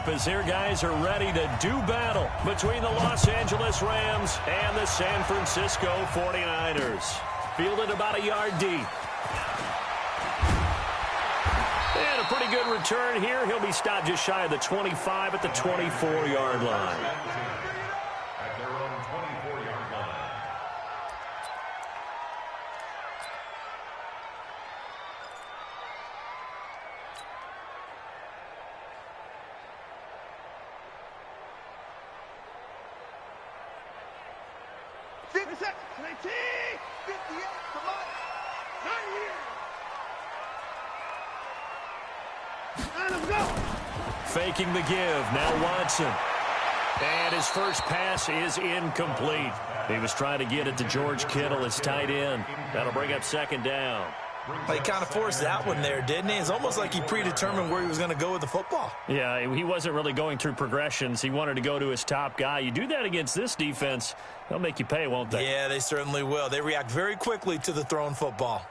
up as their guys are ready to do battle between the Los Angeles Rams and the San Francisco 49ers. Fielded about a yard deep. And a pretty good return here. He'll be stopped just shy of the 25 at the 24-yard line. At their own 24-yard line. Faking the give. Now Watson. And his first pass is incomplete. He was trying to get it to George Kittle, his tight end. That'll bring up second down. He kind of forced that one there, didn't he? It's almost like he predetermined where he was going to go with the football. Yeah, he wasn't really going through progressions. He wanted to go to his top guy. You do that against this defense, they'll make you pay, won't they? Yeah, they certainly will. They react very quickly to the thrown football.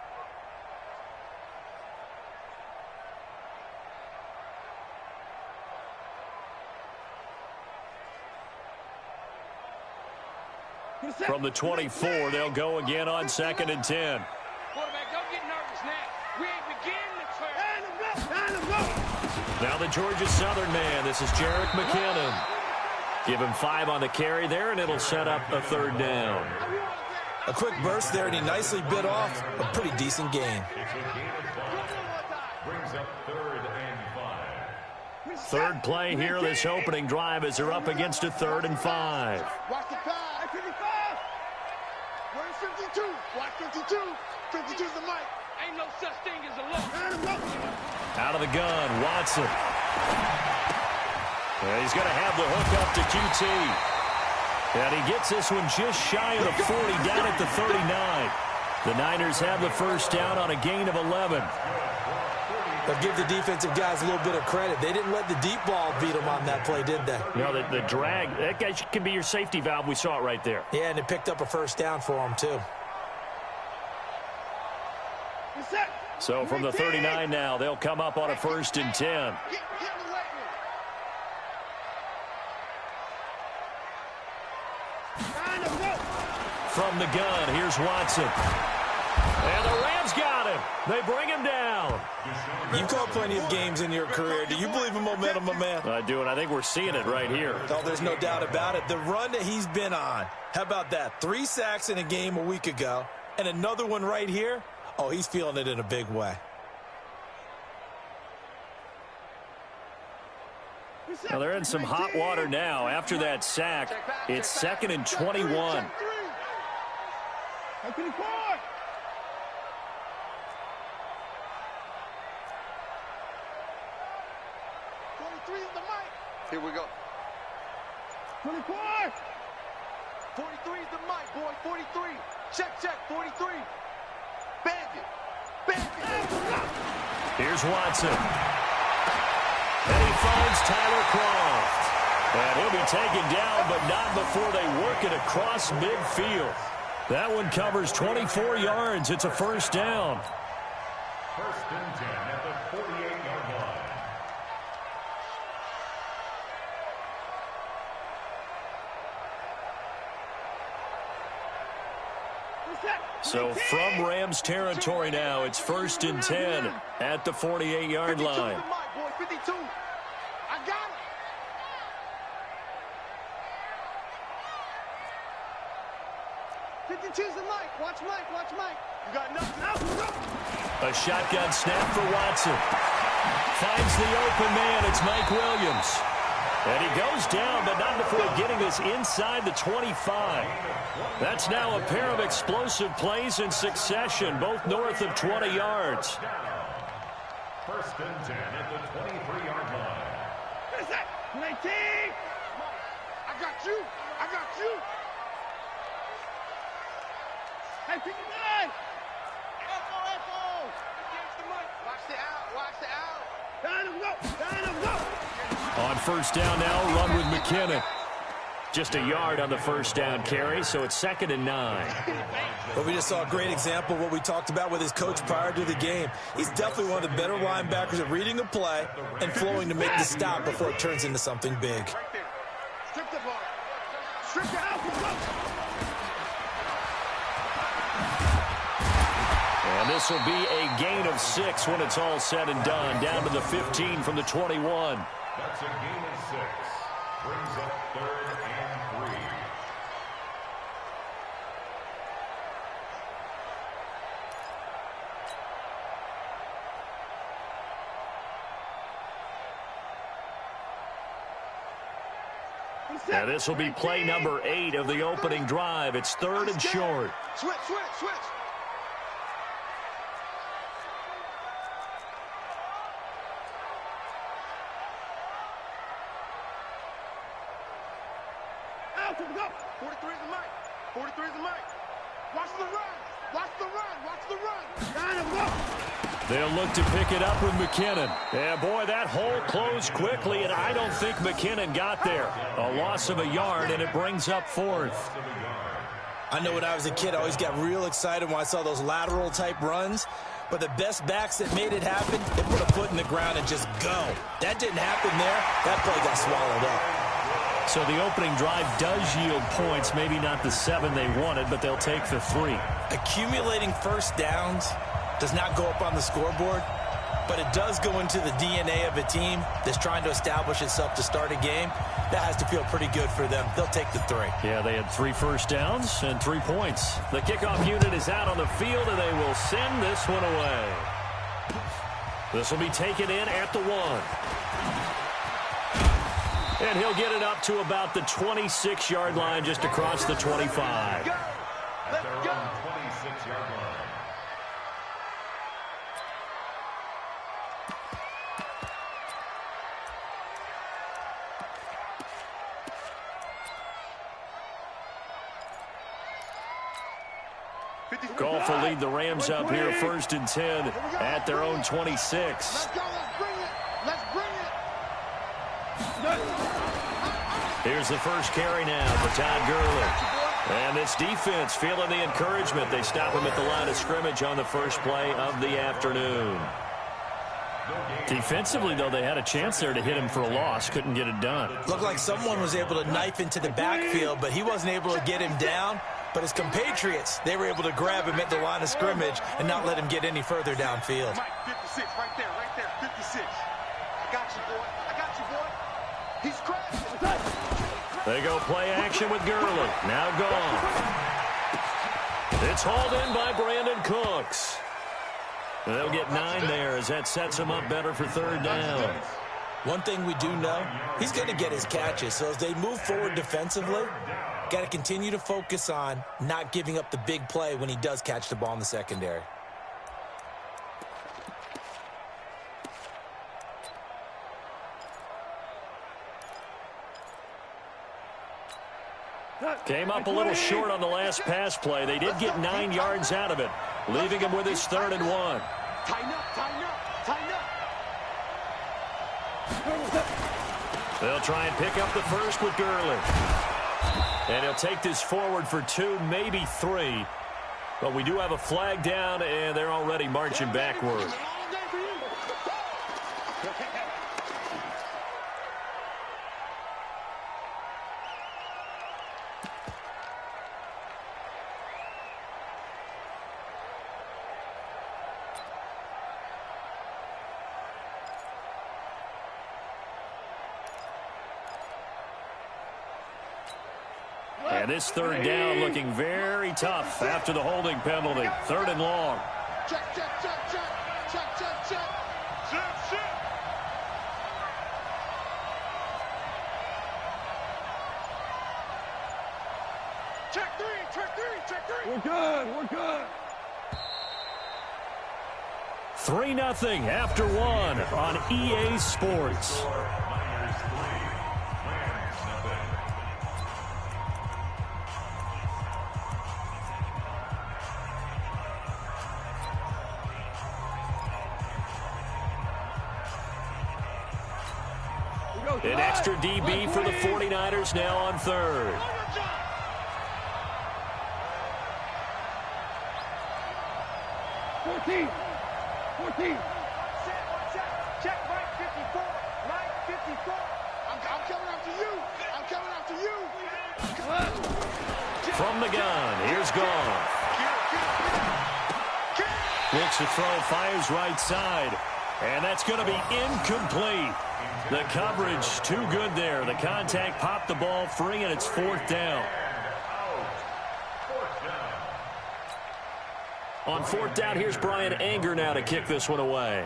From the 24, they'll go again on 2nd and 10. Quarterback, don't get nervous now. We ain't beginning the turn. Now the Georgia Southern man. This is Jerick McKinnon. Give him 5 on the carry there, and it'll set up a 3rd down. A quick burst there, and he nicely bit off a pretty decent gain. Brings up 3rd and 5. Third play here, this opening drive, as they're up against a 3rd and 5. Watch the pass. 55. Where's 52? Watch 52. 52's the mic. Ain't no such thing as a look. Out of the gun, Watson. And he's going to have the hook up to QT. And he gets this one just shy of the 40, down at the 39. The Niners have the first down on a gain of 11. They'll give the defensive guys a little bit of credit. They didn't let the deep ball beat them on that play, did they? No, the drag, that guy can be your safety valve. We saw it right there. Yeah, and it picked up a first down for them, too. So from the 39 now, they'll come up on a 1st and 10. From the gun, here's Watson. And the Rams got him. They bring him down. You've called plenty of games in your career. Do you believe in momentum, my man? I do, and I think we're seeing it right here. Oh, there's no doubt about it. The run that he's been on, how about that? 3 sacks in a game a week ago, and another one right here. Oh, he's feeling it in a big way. Well, they're in some hot water now. After that sack, it's 2nd and 21. 43 is the mic. Here we go. 24. 43 is the mic, boy. 43. Check, 43. Bandit. Here's Watson. And he finds Tyler Croft. And he'll be taken down, but not before they work it across midfield. That one covers 24 yards. It's a first down. 1st and 10 at the 48-yard line. So from Rams territory now, it's 1st and 10 at the 48-yard line. 52. I got it. Choose the mic. Watch Mike. You got nothing. A shotgun snap for Watson. Finds the open man. It's Mike Williams. And he goes down, but not before getting this inside the 25. That's now a pair of explosive plays in succession, both north of 20 yards. 1st and 10 at the 23-yard line. 19. I got you. Hey, 59. Echo. Watch the out. Down him, go. On first down now, run with McKinnon. Just a yard on the first down carry, so it's 2nd and 9. Well, we just saw a great example of what we talked about with his coach prior to the game. He's definitely one of the better linebackers at reading a play and flowing to make the stop before it turns into something big. Right there. Strip the ball. Strip the house. And this will be a gain of 6 when it's all said and done. Down to the 15 from the 21. That's a gain of 6. Brings up 3rd and 3. Now this will be play number 8 of the opening drive. It's 3rd and short. Switch. Out to go. 43 is the mic. 43 is the mic. Watch the run. Watch the run. Watch the run. Got him, go. They'll look to pick it up with McKinnon. Yeah, boy, that hole closed quickly, and I don't think McKinnon got there. A loss of a yard, and it brings up 4th. I know when I was a kid, I always got real excited when I saw those lateral-type runs. But the best backs that made it happen, they put a foot in the ground and just go. That didn't happen there. That play got swallowed up. So the opening drive does yield points, maybe not the 7 they wanted, but they'll take the 3. Accumulating first downs does not go up on the scoreboard, but it does go into the DNA of a team that's trying to establish itself to start a game. That has to feel pretty good for them. They'll take the 3. Yeah, they had 3 first downs and 3 points. The kickoff unit is out on the field, and they will send this one away. This will be taken in at the 1. And he'll get it up to about the 26-yard line, just across the 25. At their own 26-yard line. Goff will lead the Rams up here 1st and 10 at their own 26. Let's go. Let's bring it. Let's bring it. Here's the first carry now for Todd Gurley. And this defense feeling the encouragement. They stop him at the line of scrimmage on the first play of the afternoon. Defensively, though, they had a chance there to hit him for a loss. Couldn't get it done. Looked like someone was able to knife into the backfield, but he wasn't able to get him down. But his compatriots, they were able to grab him at the line of scrimmage and not let him get any further downfield. Mike, 56, right there, 56. I got you, boy. He's crashing. They go play action with Gurley. Now gone. It's hauled in by Brandon Cooks. They'll get 9 there as that sets him up better for 3rd down. One thing we do know, he's going to get his catches. So as they move forward defensively, got to continue to focus on not giving up the big play when he does catch the ball in the secondary. Came up a little short on the last pass play. They did get 9 yards out of it, leaving him with his 3rd and 1. Tighten up. They'll try and pick up the first with Gurley. And he'll take this forward for 2, maybe 3. But we do have a flag down, and they're already marching backward. And this 3rd down looking very tough after the holding penalty. 3rd and long. Check. Check 3. We're good. 3-0 after 1 on EA Sports. An extra DB for the 49ers now on third. Check right 54. Right 54. I'm coming after you. I'm coming after you. From the gun, here's Goff. Looks to throw, fires right side. And that's going to be incomplete. The coverage too good there. The contact popped the ball free, and it's fourth down. On fourth down, here's Brian Anger now to kick this one away.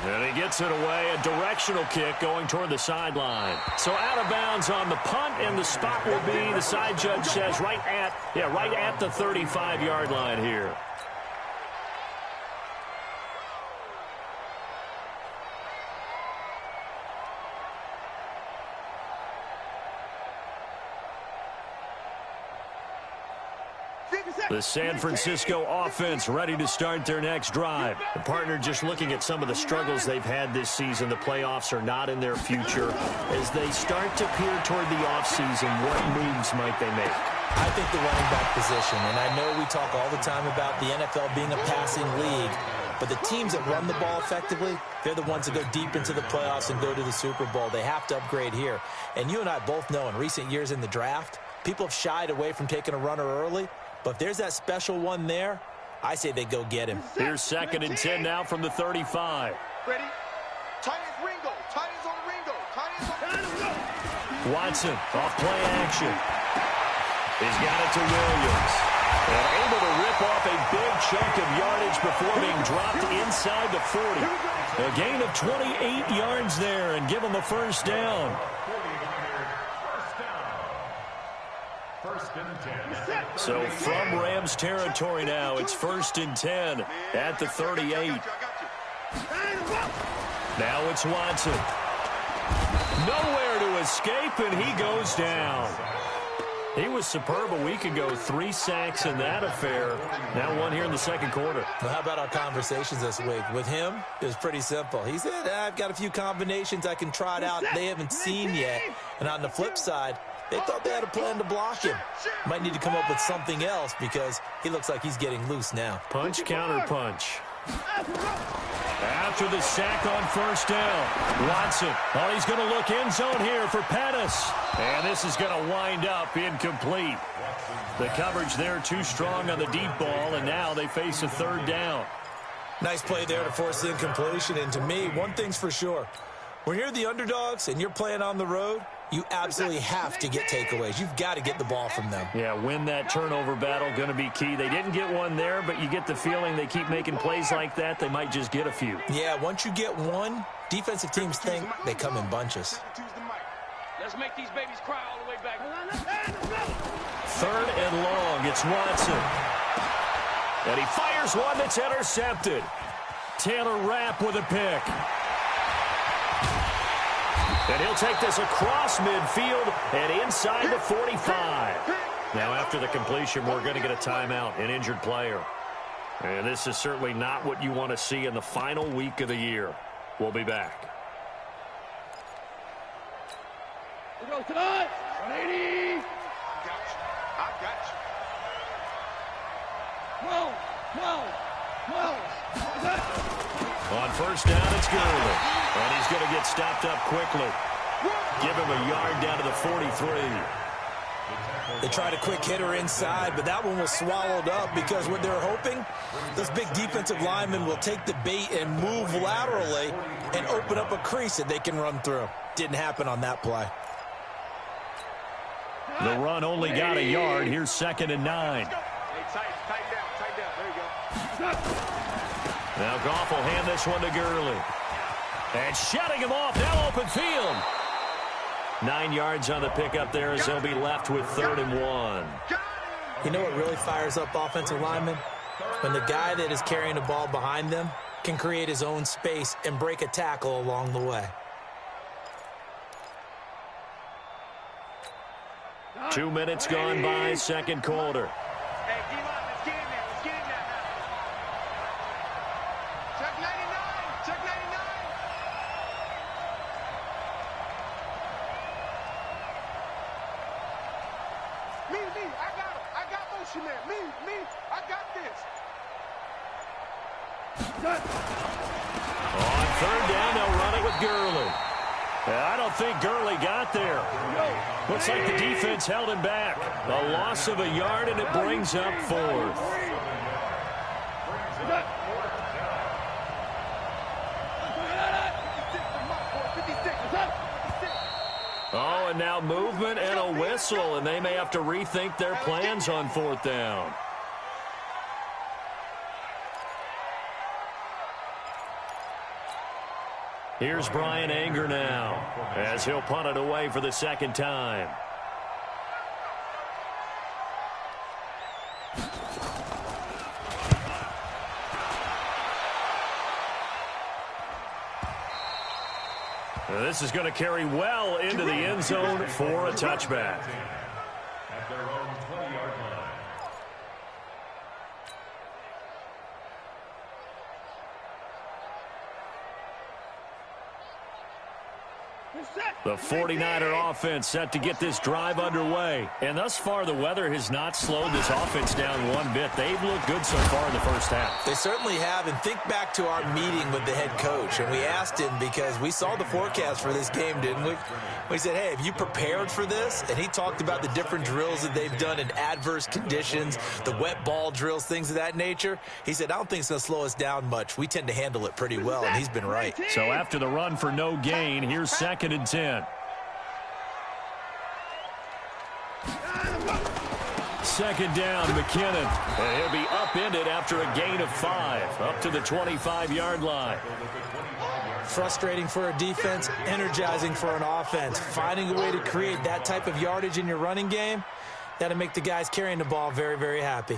And he gets it away, a directional kick going toward the sideline. So out of bounds on the punt, and the spot will be, the side judge says, right at the 35-yard line here. The San Francisco offense ready to start their next drive. The partner just looking at some of the struggles they've had this season. The playoffs are not in their future. As they start to peer toward the offseason, what moves might they make? I think the running back position, and I know we talk all the time about the NFL being a passing league, but the teams that run the ball effectively, they're the ones that go deep into the playoffs and go to the Super Bowl. They have to upgrade here. And you and I both know in recent years in the draft, people have shied away from taking a runner early. But if there's that special one there, I say they go get him. Here's 2nd and 10 now from the 35. Ready? Tight ends Ringo. Tight ends on Ringo. Tight ends on Watson off play action. He's got it to Williams. And able to rip off a big chunk of yardage before being dropped inside the 40. A gain of 28 yards there and give him a first down. So from Rams territory now, it's 1st and 10 at the 38. Now it's Watson. Nowhere to escape, and he goes down. He was superb a week ago. 3 sacks in that affair. Now 1 here in the second quarter. Well, how about our conversations this week? With him, it was pretty simple. He said, I've got a few combinations I can try it out they haven't seen yet. And on the flip side, they thought they had a plan to block him. Might need to come up with something else because he looks like he's getting loose now. Punch, counter punch. After the sack on first down, Watson. Oh, he's going to look end zone here for Pettis. And this is going to wind up incomplete. The coverage there too strong on the deep ball, and now they face a 3rd down. Nice play there to force the incompletion. And to me, one thing's for sure. When you're the underdogs and you're playing on the road, you absolutely have to get takeaways. You've got to get the ball from them. Yeah, win that turnover battle, going to be key. They didn't get one there, but you get the feeling they keep making plays like that, they might just get a few. Yeah, once you get one, defensive teams think they come in bunches. Let's make these babies cry all the way back. 3rd and long, it's Watson. And he fires one that's intercepted. Taylor Rapp with a pick. And he'll take this across midfield and inside the 45. Now, after the completion, we're going to get a timeout, an injured player. And this is certainly not what you want to see in the final week of the year. We'll be back. We go tonight. 180. I got you. 12. On first down, it's Gurley. And he's going to get stopped up quickly. Give him a yard down to the 43. They tried a quick hitter inside, but that one was swallowed up because what they're hoping, those big defensive linemen will take the bait and move laterally and open up a crease that they can run through. Didn't happen on that play. The run only got a yard. Here's 2nd and 9. Hey, tight down. There you go. Now Goff will hand this one to Gurley. And shutting him off, now open field. 9 yards on the pickup there as they'll be left with 3rd and 1. You know what really fires up offensive linemen? When the guy that is carrying the ball behind them can create his own space and break a tackle along the way. 2 minutes gone by, second quarter. Me, I got this. On third down, they'll run it with Gurley. I don't think Gurley got there. Looks like the defense held him back. A loss of a yard, and it brings up fourth. Oh, and now movement and a whistle, and they may have to rethink their plans on fourth down. Here's Brian Anger now, as he'll punt it away for the second time. This is going to carry well into the end zone for a touchback. At their own 20-yard line. The 49er offense set to get this drive underway. And thus far, the weather has not slowed this offense down one bit. They've looked good so far in the first half. They certainly have. And think back to our meeting with the head coach. And we asked him, because we saw the forecast for this game, didn't we? We said, hey, have you prepared for this? And he talked about the different drills that they've done in adverse conditions, the wet ball drills, things of that nature. He said, I don't think it's going to slow us down much. We tend to handle it pretty well, and he's been right. So after the run for no gain, here's 2nd and 10. Second down, McKinnon. And he'll be upended after a gain of 5, up to the 25-yard line. Frustrating for a defense, energizing for an offense. Finding a way to create that type of yardage in your running game, that'll make the guys carrying the ball very, very happy.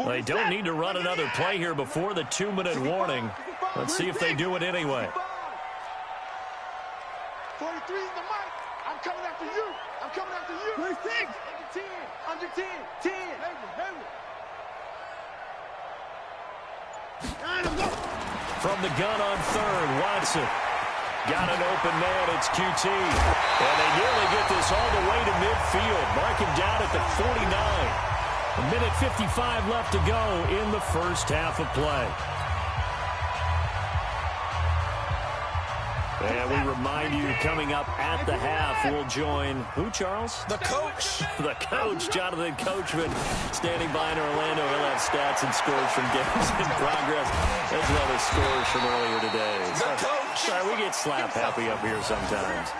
They don't need to run another play here before the 2-minute warning. Let's see if they do it anyway. 43 is the mic. I'm coming after you. I'm coming after you. 26. Under 10. 10. From the gun on third, Watson. Got an open man. It's QT. And they nearly get this all the way to midfield. Mark him down at the 49. A minute 55 left to go in the first half of play. And we remind you, coming up at the half, we'll join who, Charles? The coach. The coach, Jonathan Coachman, standing by in Orlando. He'll have stats and scores from games in progress, as well as scores from earlier today. The coach. Sorry, we get slap happy up here sometimes.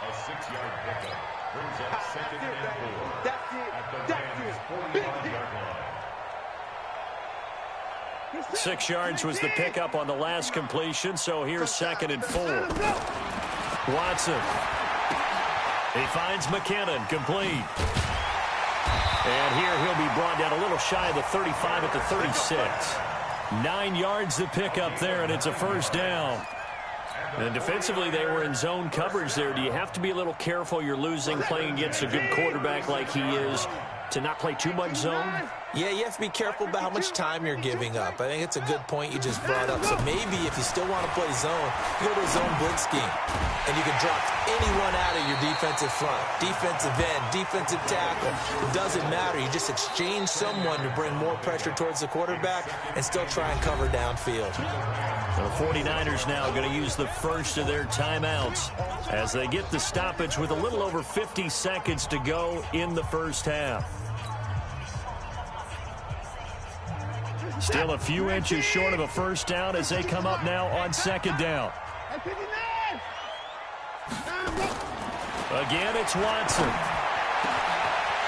A 6-yard pickup brings up 2nd and 4. That's it. At the Rams' 45-yard line. 6 yards was the pickup on the last completion, so here's 2nd and 4. Watson. He finds McKinnon, complete. And here he'll be brought down a little shy of the 35 at the 36. 9 yards the pickup there, and it's a first down. And defensively, they were in zone coverage there. Do you have to be a little careful? You're losing, playing against a good quarterback like he is, to not play too much zone? Yeah, you have to be careful about how much time you're giving up. I think it's a good point you just brought up. So maybe if you still want to play zone, you go to a zone blitz scheme. And you can drop anyone out of your defensive front. Defensive end, defensive tackle. It doesn't matter. You just exchange someone to bring more pressure towards the quarterback and still try and cover downfield. The 49ers now going to use the first of their timeouts as they get the stoppage with a little over 50 seconds to go in the first half. Still a few inches short of a first down as they come up now on 2nd down. Again, it's Watson.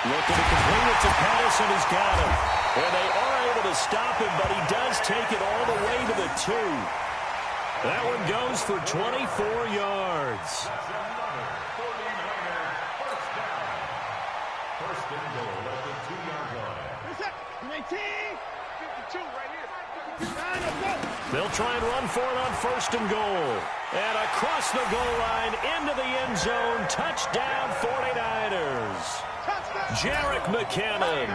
Looking to complete it to Patterson, he's got him. And they are able to stop him, but he does take it all the way to the 2. That one goes for 24 yards. First and goal at the 2-yard line. 52 right here. They'll try and run for it on 1st and goal. And across the goal line into the end zone. Touchdown 49ers. Jerick McKinnon,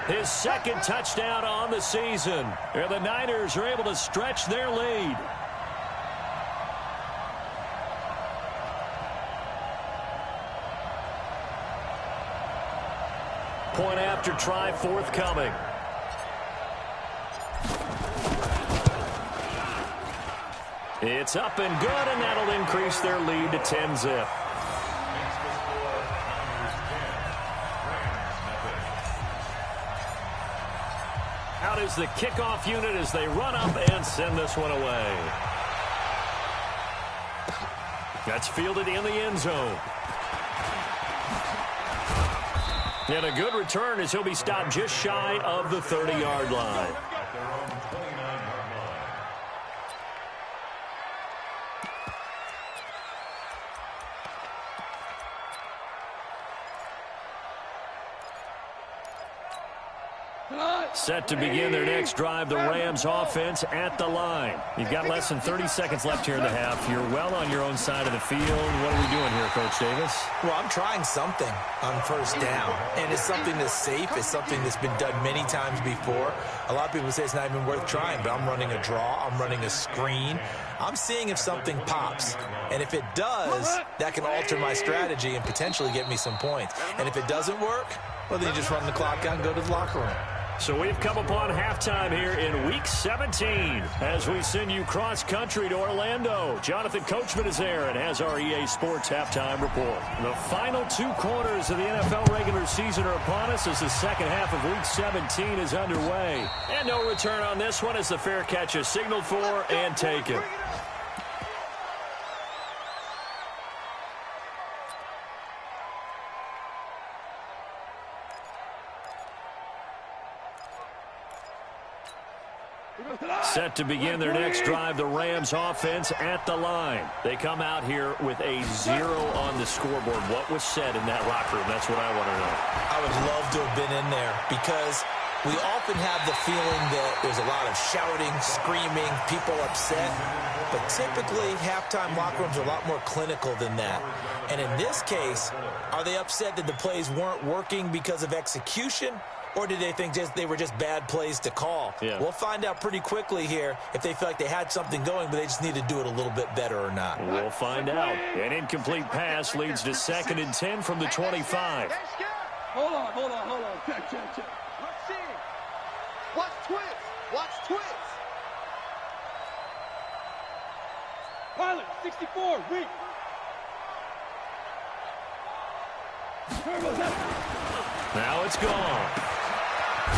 his 2nd touchdown on the season. And the Niners are able to stretch their lead. Point after try forthcoming. It's up and good, and that'll increase their lead to 10-zip. Out is the kickoff unit as they run up and send this one away. That's fielded in the end zone. And a good return as he'll be stopped just shy of the 30-yard line. Set to begin their next drive, the Rams offense at the line. You've got less than 30 seconds left here in the half. You're well on your own side of the field. What are we doing here, Coach Davis? Well, I'm trying something on first down, and it's something that's safe. It's something that's been done many times before. A lot of people say it's not even worth trying, but I'm running a draw. I'm running a screen. I'm seeing if something pops, and if it does, that can alter my strategy and potentially get me some points. And if it doesn't work, well, then you just run the clock out and go to the locker room. So we've come upon halftime here in Week 17 as we send you cross-country to Orlando. Jonathan Coachman is there and has our EA Sports halftime report. The final 2 quarters of the NFL regular season are upon us as the second half of Week 17 is underway. And no return on this one as the fair catch is signaled for and taken. Set to begin their next drive, the Rams offense at the line. They come out here with a 0 on the scoreboard. What was said in that locker room? That's what I want to know. I would love to have been in there because we often have the feeling that there's a lot of shouting, screaming, people upset. But typically, halftime locker rooms are a lot more clinical than that. And in this case, are they upset that the plays weren't working because of execution? Or did they think they were just bad plays to call? Yeah. We'll find out pretty quickly here if they feel like they had something going, but they just need to do it a little bit better or not. We'll find out. An incomplete pass leads to 2nd and 10 from the 25. Hold on. Check. Let's see. Watch twist. Pilot, 64, weak. Now it's gone.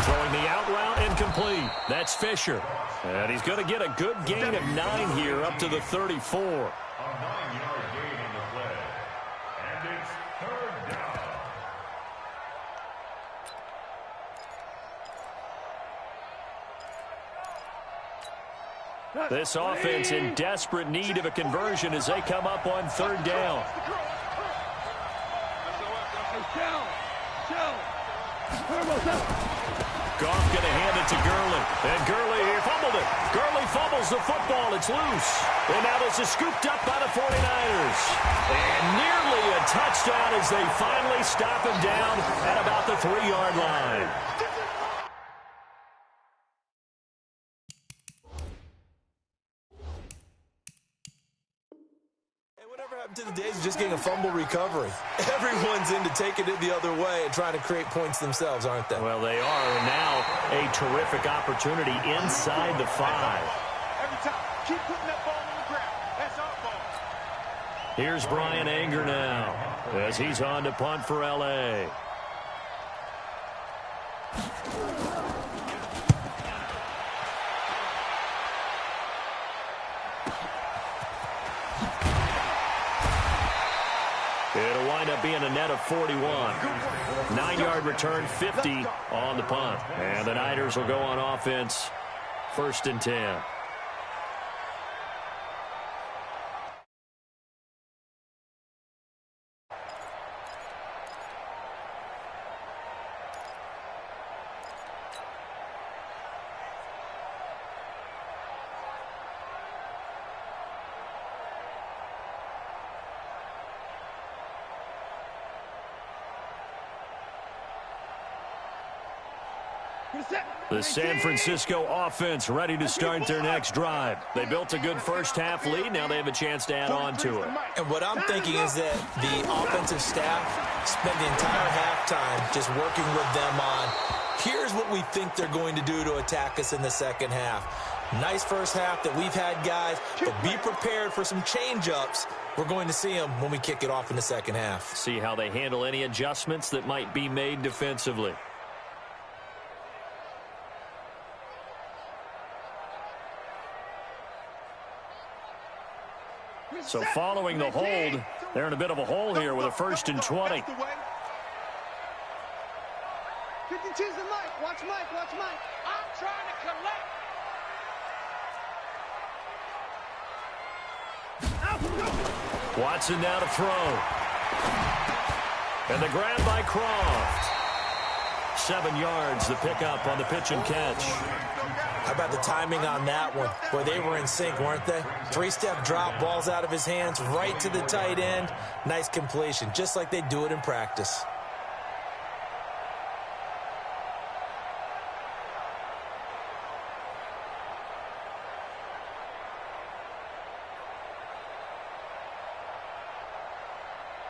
Throwing the out route incomplete. That's Fisher. And he's going to get a good gain of 9 here up to the 34. A 9-yard gain on the play. And it's 3rd down. This offense in desperate need of a conversion as they come up on 3rd down. Goff going to hand it to Gurley. And Gurley, he fumbled it. Gurley fumbles the football. It's loose. And now this is scooped up by the 49ers. And nearly a touchdown as they finally stop him down at about the 3-yard line. To the days of just getting a fumble recovery. Everyone's into taking it the other way and trying to create points themselves, aren't they? Well, they are. And now a terrific opportunity inside the 5. Every time. Keep putting that ball on the ground. That's our ball. Here's Brian Anger now as he's on to punt for L.A. It'll wind up being a net of 41. 9-yard return, 50 on the punt. And the Niners will go on offense, 1st and 10. The San Francisco offense ready to start their next drive. They built a good first-half lead. Now they have a chance to add on to it. And what I'm thinking is that the offensive staff spent the entire halftime just working with them on, here's what we think they're going to do to attack us in the second half. Nice first half that we've had, guys, but be prepared for some change-ups. We're going to see them when we kick it off in the second half. See how they handle any adjustments that might be made defensively. So following the hold, they're in a bit of a hole here with a 1st and 20. 52's the Mike. Watch Mike. Watch Mike. I'm trying to collect. Watson now to throw. And the grab by Croft. 7 yards, the pickup on the pitch and catch. How about the timing on that one? Boy, they were in sync, weren't they? 3-step drop, balls out of his hands, right to the tight end. Nice completion, just like they do it in practice.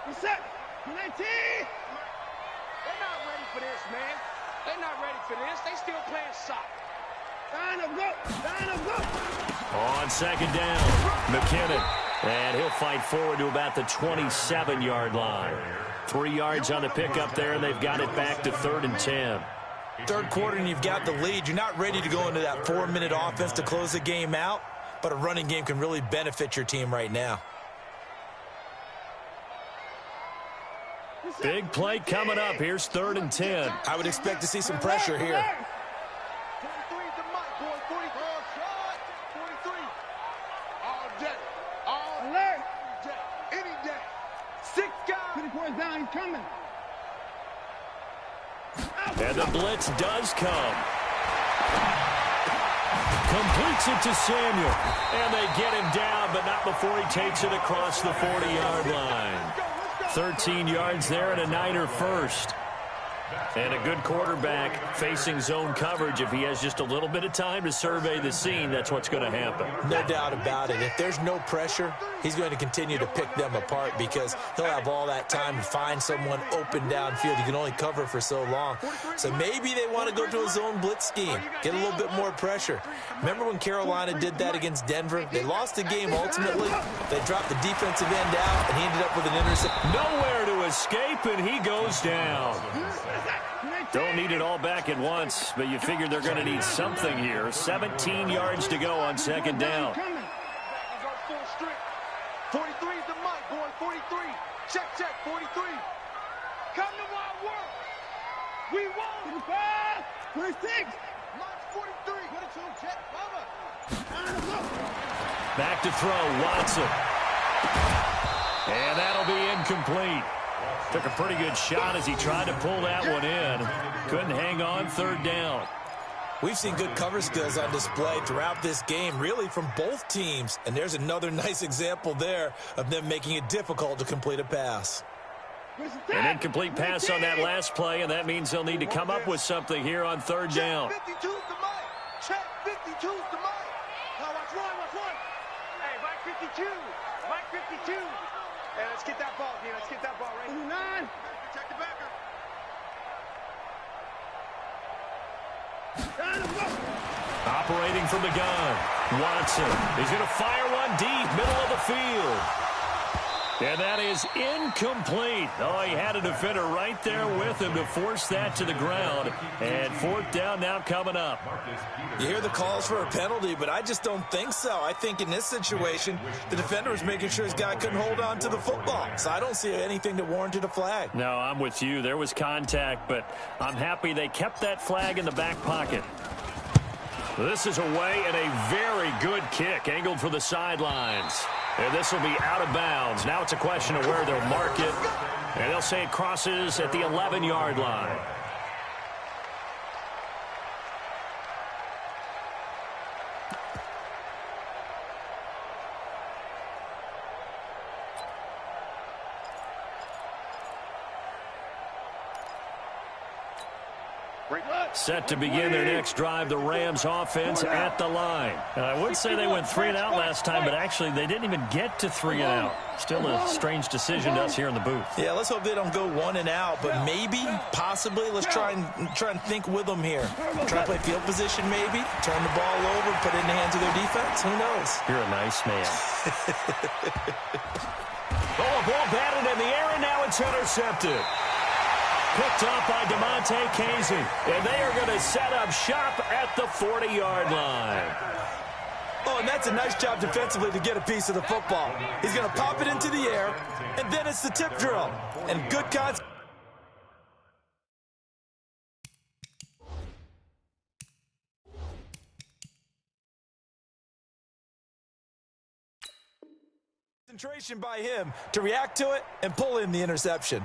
What's up? 19! They're not ready for this, man. They're not ready for this. They still playing soccer. Line up, go! Line up, go! On 2nd down, McKinnon. And he'll fight forward to about the 27-yard line. 3 yards on the pickup there, and they've got it back to 3rd and 10. Third quarter, and you've got the lead. You're not ready to go into that 4-minute offense to close the game out, but a running game can really benefit your team right now. Big play coming up. Here's 3rd and 10. I would expect to see some pressure here. 43's the Mike, boy. 43. 43. All day. All Alert! day. Any day. 6 guys. 24's down, he's coming. And the blitz does come. Completes it to Samuel. And they get him down, but not before he takes it across the 40-yard line. 13 yards there and a Niner first. And a good quarterback facing zone coverage. If he has just a little bit of time to survey the scene, that's what's going to happen. No doubt about it. If there's no pressure, he's going to continue to pick them apart because he'll have all that time to find someone open downfield. He can only cover for so long. So maybe they want to go to a zone blitz scheme, get a little bit more pressure. Remember when Carolina did that against Denver? They lost the game ultimately. They dropped the defensive end out, and he ended up with an interception. Nowhere to escape, and he goes down. Don't need it all back at once, but you figure they're going to need something here. 17 yards to go on 2nd down. 43's the Mike, boy. 43. Check, 43. Come to my world. We won. 26! Mike's 43. 22, check, cover. Back to throw, Watson. And that'll be incomplete. Took a pretty good shot as he tried to pull that one in. Couldn't hang on 3rd down. We've seen good cover skills on display throughout this game, really from both teams. And there's another nice example there of them making it difficult to complete a pass. An incomplete pass on that last play, and that means they'll need to come up with something here on 3rd down. Check 52's the Mike. Check 52's the Mike. Now watch one. Hey, Mike 52. Mike 52. Hey, let's get that ball, dude. Let's get that ball right here. 9. Check the backer. Operating from the gun, Watson. He's going to fire one deep, middle of the field. And that is incomplete. Oh, he had a defender right there with him to force that to the ground. And 4th down now coming up. You hear the calls for a penalty, but I just don't think so. I think in this situation, the defender was making sure his guy couldn't hold on to the football. So I don't see anything that warranted a flag. No, I'm with you. There was contact, but I'm happy they kept that flag in the back pocket. This is away and a very good kick, angled for the sidelines. And this will be out of bounds. Now it's a question of where they'll mark it. And they'll say it crosses at the 11-yard line. Set to begin their next drive, the Rams offense at the line. I would say they went 3 and out last time, but actually they didn't even get to 3 and out. Still a strange decision to us here in the booth. Yeah, let's hope they don't go 1 and out, but maybe, possibly, let's try and think with them here. Try to play field position maybe, turn the ball over, put it in the hands of their defense. Who knows? You're a nice man. Oh, a ball batted in the air, and now it's intercepted. Picked off by DeMonte Casey, and they are going to set up shop at the 40-yard line. Oh, and that's a nice job defensively to get a piece of the football. He's going to pop it into the air, and then it's the tip drill. And good concentration by him to react to it and pull in the interception.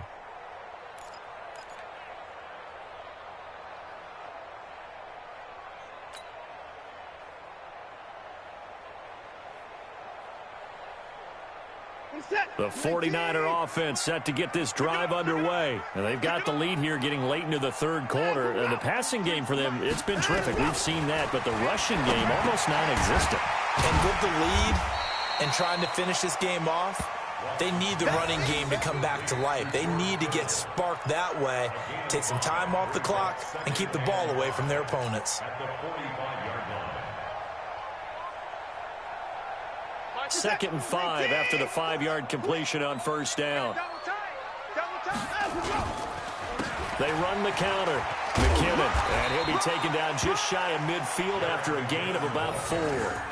The 49er offense set to get this drive underway. And they've got the lead here getting late into the third quarter. And the passing game for them, it's been terrific. We've seen that. But the rushing game, almost non-existent. And with the lead and trying to finish this game off, they need the running game to come back to life. They need to get sparked that way, take some time off the clock, and keep the ball away from their opponents. Second and 5 after the 5-yard completion on first down. They run the counter. McKinnon, and he'll be taken down just shy of midfield after a gain of about 4.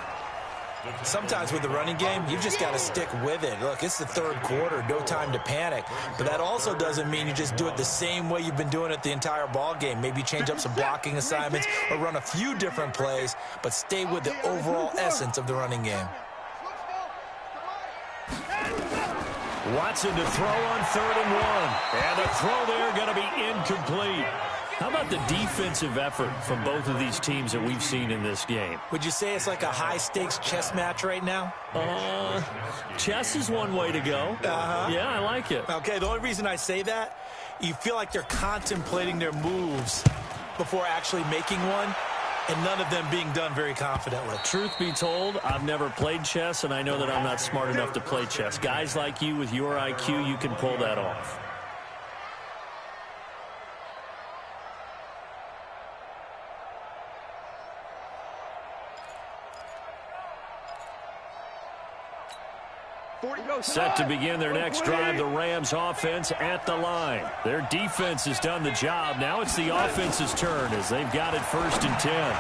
Sometimes with the running game, you've just got to stick with it. Look, it's the third quarter, no time to panic. But that also doesn't mean you just do it the same way you've been doing it the entire ball game. Maybe change up some blocking assignments or run a few different plays, but stay with the overall essence of the running game. Watson to throw on 3rd and 1. And the throw there going to be incomplete. How about the defensive effort from both of these teams that we've seen in this game? Would you say it's like a high-stakes chess match right now? Chess is one way to go. Yeah, I like it. Okay, the only reason I say that, you feel like they're contemplating their moves before actually making one, and none of them being done very confidently. Truth be told, I've never played chess, and I know that I'm not smart enough to play chess. Guys like you with your IQ, you can pull that off. Set to begin their next drive, the Rams offense at the line. Their defense has done the job. Now it's the offense's turn as they've got it 1st and 10.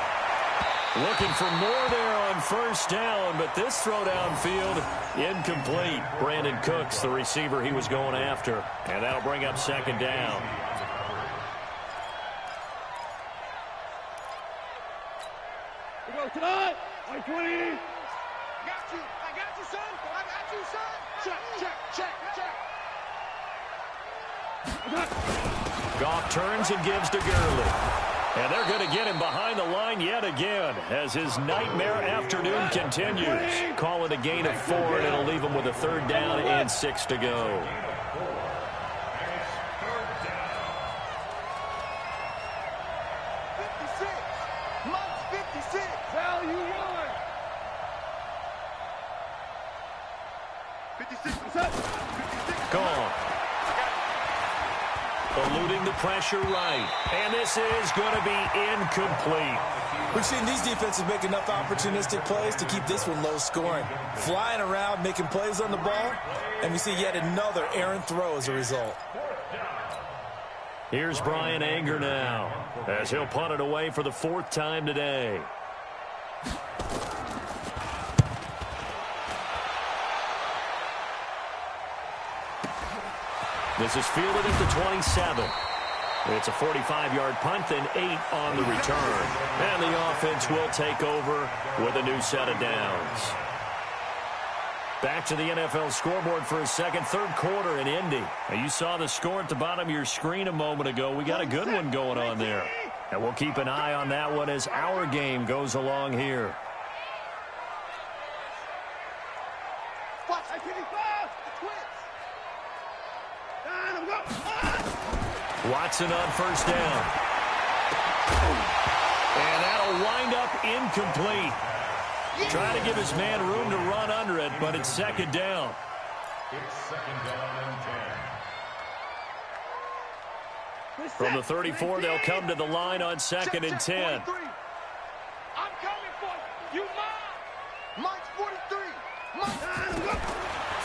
Looking for more there on first down, but this throw downfield incomplete. Brandon Cooks, the receiver he was going after, and that'll bring up 2nd down. We go tonight. 20. I got you, son. I got you, son. Check. Goff turns and gives to Gurley. And they're going to get him behind the line yet again as his nightmare afternoon continues. Call it a gain of 4, and it'll leave him with a 3rd down and 6 to go. Gone. Eluding the pressure right. And this is going to be incomplete. We've seen these defenses make enough opportunistic plays to keep this one low scoring. Flying around, making plays on the ball, and we see yet another errant throw as a result. Here's Brian Anger now as he'll punt it away for the 4th time today. This is fielded at the 27. It's a 45-yard punt, then 8 on the return. And the offense will take over with a new set of downs. Back to the NFL scoreboard for a second. 3rd quarter in Indy. Now, you saw the score at the bottom of your screen a moment ago. We got a good one going on there. And we'll keep an eye on that one as our game goes along here. Watson on first down. And that'll wind up incomplete. Trying to give his man room to run under it, but it's second down. It's second down and 10. From the 34, they'll come to the line on second and 10. I'm coming for you. You mine. Mike's 43.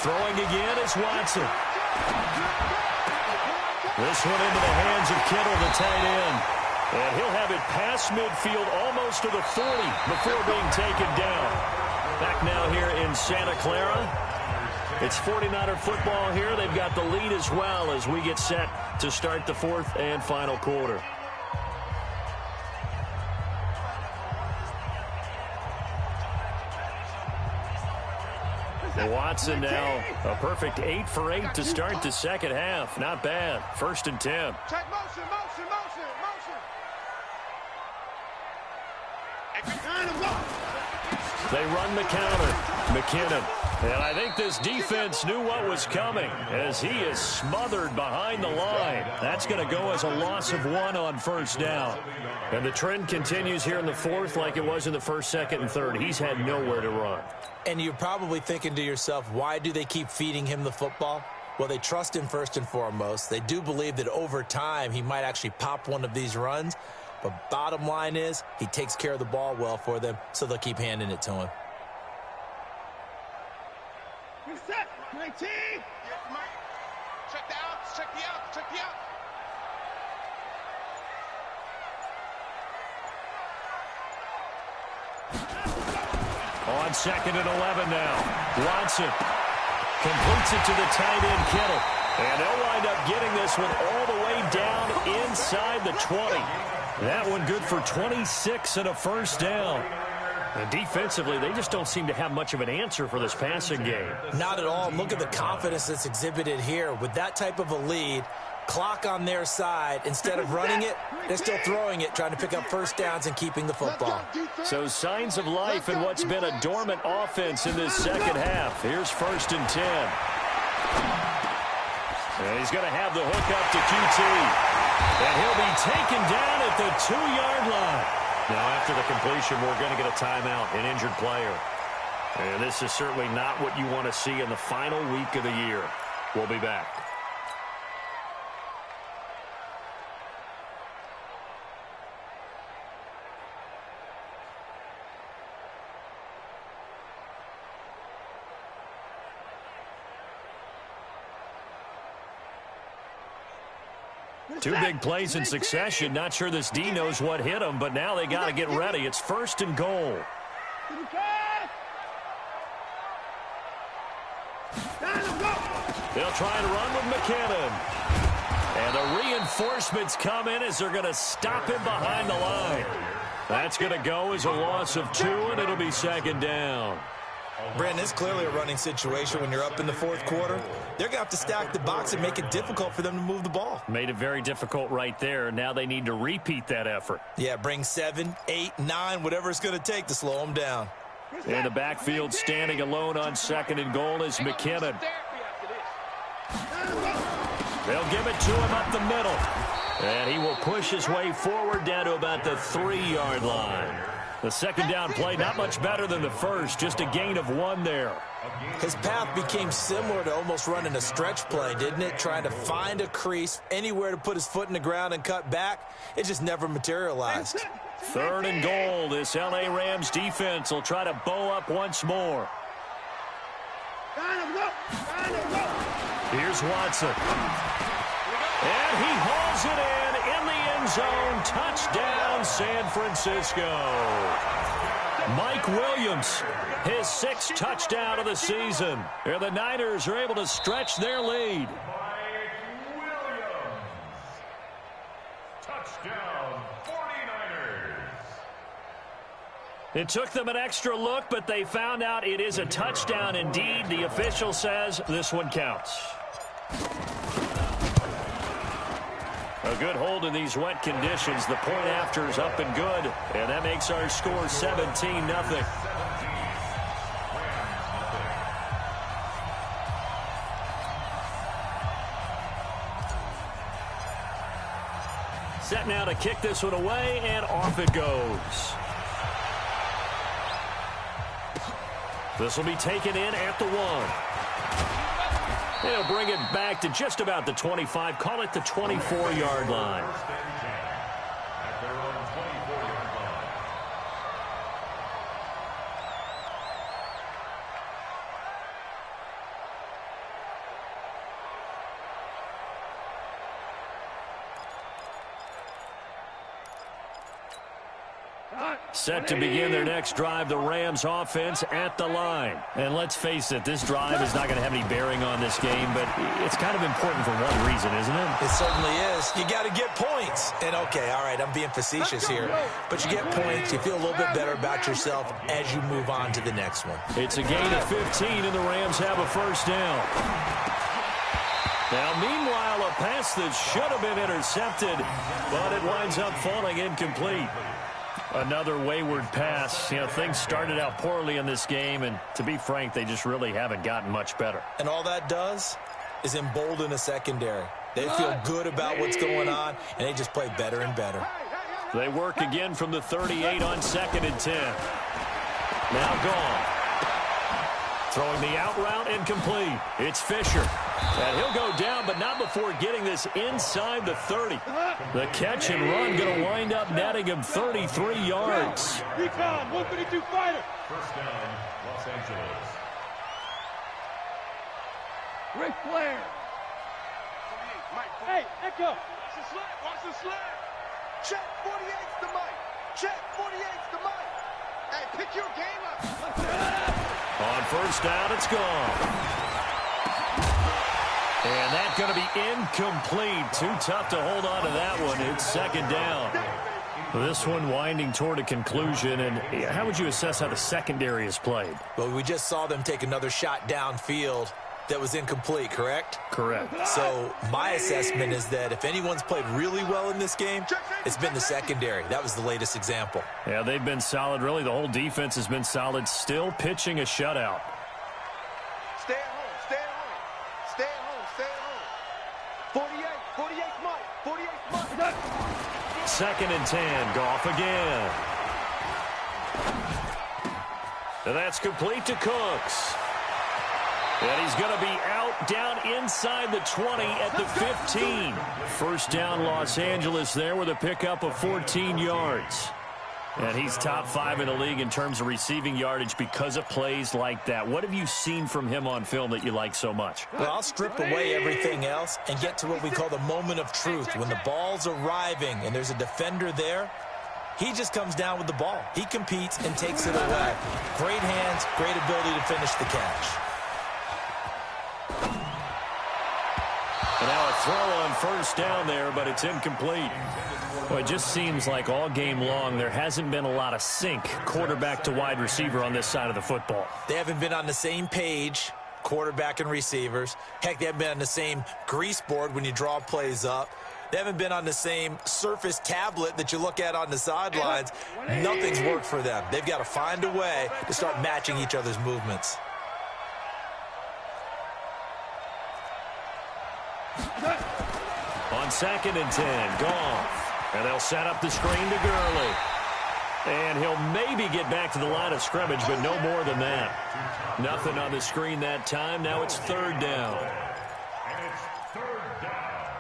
Throwing again is Watson. This one into the hands of Kittle, the tight end. And he'll have it past midfield almost to the 40 before being taken down. Back now here in Santa Clara. It's 49er football here. They've got the lead as well as we get set to start the fourth and final quarter. Watson now a perfect 8 for 8 to start the second half. Not bad. First and 10. Check motion. They run the counter. McKinnon. And I think this defense knew what was coming as he is smothered behind the line. That's going to go as a loss of 1 on first down. And the trend continues here in the fourth like it was in the first, second, and third. He's had nowhere to run. And you're probably thinking to yourself, why do they keep feeding him the football? Well, they trust him first and foremost. They do believe that over time he might actually pop one of these runs. But bottom line is he takes care of the ball well for them, so they'll keep handing it to him. Reset. 19. Check the outs. Check the outs. Check the outs. On second and 11 now. Watson completes it to the tight end, Kittle. And they'll wind up getting this one all the way down inside the 20. That one good for 26 and a first down. And defensively, they just don't seem to have much of an answer for this passing game. Not at all. Look at the confidence that's exhibited here. With that type of a lead, clock on their side, instead of running it, they're still throwing it, trying to pick up first downs and keeping the football. So signs of life in what's been a dormant offense in this second half. Here's first and 10. And he's going to have the hook up to QT. And he'll be taken down at the 2-yard line. Now, after the completion, we're going to get a timeout, an injured player. And this is certainly not what you want to see in the final week of the year. We'll be back. Two big plays in succession. Not sure this D knows what hit him, but now they got to get ready. It's first and goal. They'll try and run with McKinnon. And the reinforcements come in as they're going to stop him behind the line. That's going to go as a loss of 2, and it'll be second down. Brandon, it's clearly a running situation when you're up in the fourth quarter. They're going to have to stack the box and make it difficult for them to move the ball. Made it very difficult right there. Now they need to repeat that effort. Yeah, bring 7, 8, 9, whatever it's going to take to slow them down. In the backfield, standing alone on second and goal is McKinnon. They'll give it to him up the middle. And he will push his way forward down to about the 3-yard line. The second down play, not much better than the first, just a gain of 1 there. His path became similar to almost running a stretch play, didn't it? Trying to find a crease, anywhere to put his foot in the ground and cut back. It just never materialized. Third and goal. This L.A. Rams defense will try to bow up once more. Here's Watson. And he hauls it in the end zone. Touchdown, San Francisco. Mike Williams, his 6th touchdown of the season. And the Niners are able to stretch their lead. Mike Williams. Touchdown, 49ers. It took them an extra look, but they found out it is a touchdown indeed. The official says this one counts. A good hold in these wet conditions. The point after is up and good, and that makes our score 17-0. Set now to kick this one away, and off it goes. This will be taken in at the 1. They'll bring it back to just about the 25. Call it the 24-yard line. At their own 24-yard line. Set to begin their next drive, the Rams offense at the line. And let's face it, this drive is not going to have any bearing on this game, but it's kind of important for one reason, isn't it? It certainly is. You got to get points. And, okay, all right, I'm being facetious here. But you get points, you feel a little bit better about yourself as you move on to the next one. It's a gain of 15, and the Rams have a first down. Now, meanwhile, a pass that should have been intercepted, but it winds up falling incomplete. Another wayward pass. You know, things started out poorly in this game, and to be frank, they just really haven't gotten much better. And all that does is embolden a secondary. They feel good about what's going on, and they just play better and better. They work again from the 38 on 2nd and 10. Now gone. Throwing the out route incomplete. It's Fisher. And he'll go down, but not before getting this inside the 30. The catch and run going to wind up netting him 33 yards. Recon, 152 fighter. First down, Los Angeles. Ric Flair. Hey, Echo. Watch the sled. Check 48's the mic. Check 48's the mic. Hey, pick your game up. On first down, it's gone. And that's going to be incomplete. Too tough to hold on to that one. It's 2nd down. This one winding toward a conclusion. And how would you assess how the secondary has played? Well, we just saw them take another shot downfield that was incomplete, correct? Correct. So my assessment is that if anyone's played really well in this game, it's been the secondary. That was the latest example. Yeah, they've been solid. Really, the whole defense has been solid. Still pitching a shutout. Stay at home. Stay at home. Stay at home. Stay at home. 48. 48's Mike. 48's Mike. 2nd and 10. Goff again. And that's complete to Cooks. And he's going to be out down inside the 20 at the 15. First down, Los Angeles there with a pickup of 14 yards. And he's top 5 in the league in terms of receiving yardage because of plays like that. What have you seen from him on film that you like so much? Well, I'll strip away everything else and get to what we call the moment of truth. When the ball's arriving and there's a defender there, he just comes down with the ball. He competes and takes it away. Great hands, great ability to finish the catch. And now a throw on first down there, but it's incomplete. Well, it just seems like all game long there hasn't been a lot of sync quarterback to wide receiver on this side of the football. They haven't been on the same page, quarterback and receivers. Heck, they haven't been on the same grease board when you draw plays up. They haven't been on the same Surface tablet that you look at on the sidelines. Nothing's worked for them. They've got to find a way to start matching each other's movements. On 2nd and 10, Goff. And they'll set up the screen to Gurley. And he'll maybe get back to the line of scrimmage, but no more than that. Nothing on the screen that time. Now it's 3rd down. And it's 3rd down.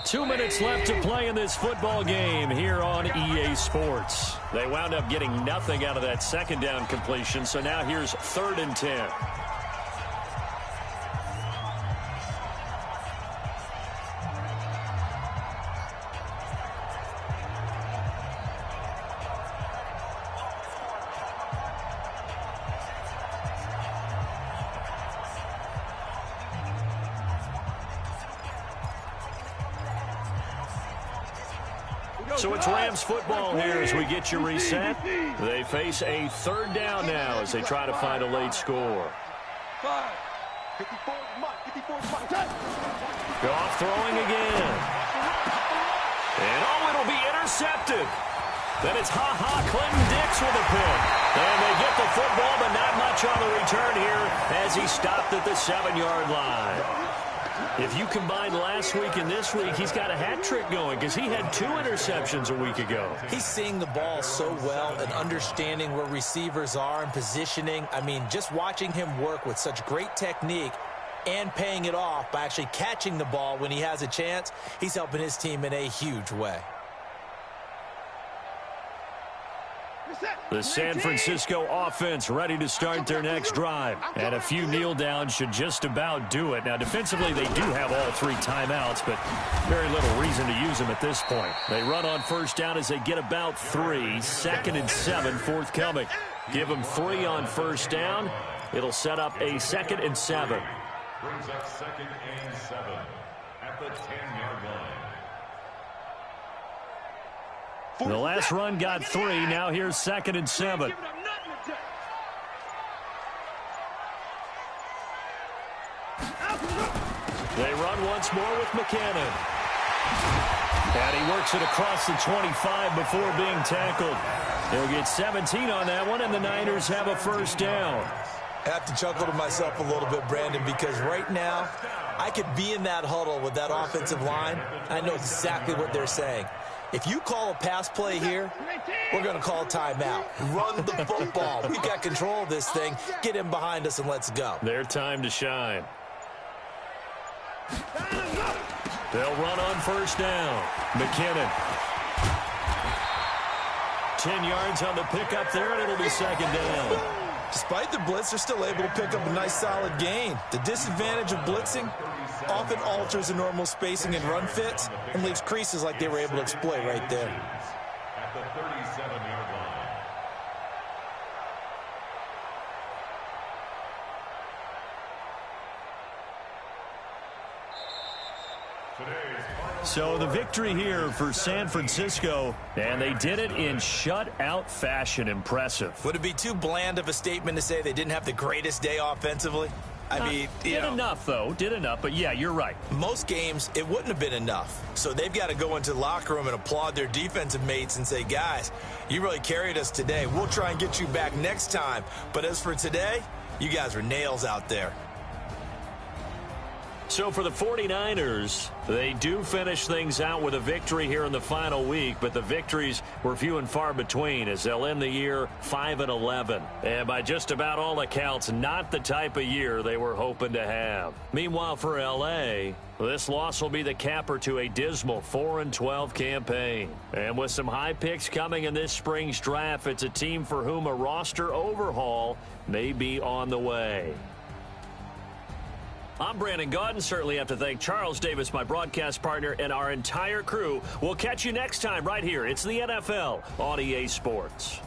2 minutes left to play in this football game here on EA Sports. They wound up getting nothing out of that 2nd down completion, so now here's 3rd and 10. So it's Rams football here as we get you reset. They face a 3rd down now as they try to find a late score. Goff throwing again. And oh, it'll be intercepted. Then it's Clinton Dix with a pick. And they get the football, but not much on the return here as he stopped at the 7-yard line. If you combine last week and this week, he's got a hat trick going because he had 2 interceptions a week ago. He's seeing the ball so well and understanding where receivers are and positioning. I mean, just watching him work with such great technique and paying it off by actually catching the ball when he has a chance, he's helping his team in a huge way. The San Francisco offense ready to start their next drive. And a few kneel downs should just about do it. Now, defensively, they do have all 3 timeouts, but very little reason to use them at this point. They run on first down as they get about 3. 2nd and 7 forthcoming. Give them 3 on first down. It'll set up a 2nd and 7. Brings up 2nd and 7 at the 10-yard line. The last run got 3. Now here's 2nd and 7. They run once more with McKinnon. And he works it across the 25 before being tackled. He'll get 17 on that one, and the Niners have a first down. I have to chuckle to myself a little bit, Brandon, because right now I could be in that huddle with that offensive line. I know exactly what they're saying. If you call a pass play here, we're going to call timeout. Run the football. We've got control of this thing. Get him behind us and let's go. Their time to shine. They'll run on first down. McKinnon. 10 yards on the pickup there, and it'll be 2nd down. Despite the blitz, they're still able to pick up a nice solid gain. The disadvantage of blitzing often alters the normal spacing and run fits and leaves creases like they were able to exploit right there. At the 37-yard line. So the victory here for San Francisco, and they did it in shutout fashion. Impressive. Would it be too bland of a statement to say they didn't have the greatest day offensively? I mean, did enough, though. Did enough, but yeah, you're right. Most games, it wouldn't have been enough. So they've got to go into the locker room and applaud their defensive mates and say, guys, you really carried us today. We'll try and get you back next time. But as for today, you guys were nails out there. So for the 49ers, they do finish things out with a victory here in the final week, but the victories were few and far between as they'll end the year 5-11. And by just about all accounts, not the type of year they were hoping to have. Meanwhile, for L.A., this loss will be the capper to a dismal 4-12 campaign. And with some high picks coming in this spring's draft, it's a team for whom a roster overhaul may be on the way. I'm Brandon Gaudin. Certainly have to thank Charles Davis, my broadcast partner, and our entire crew. We'll catch you next time right here. It's the NFL on EA Sports.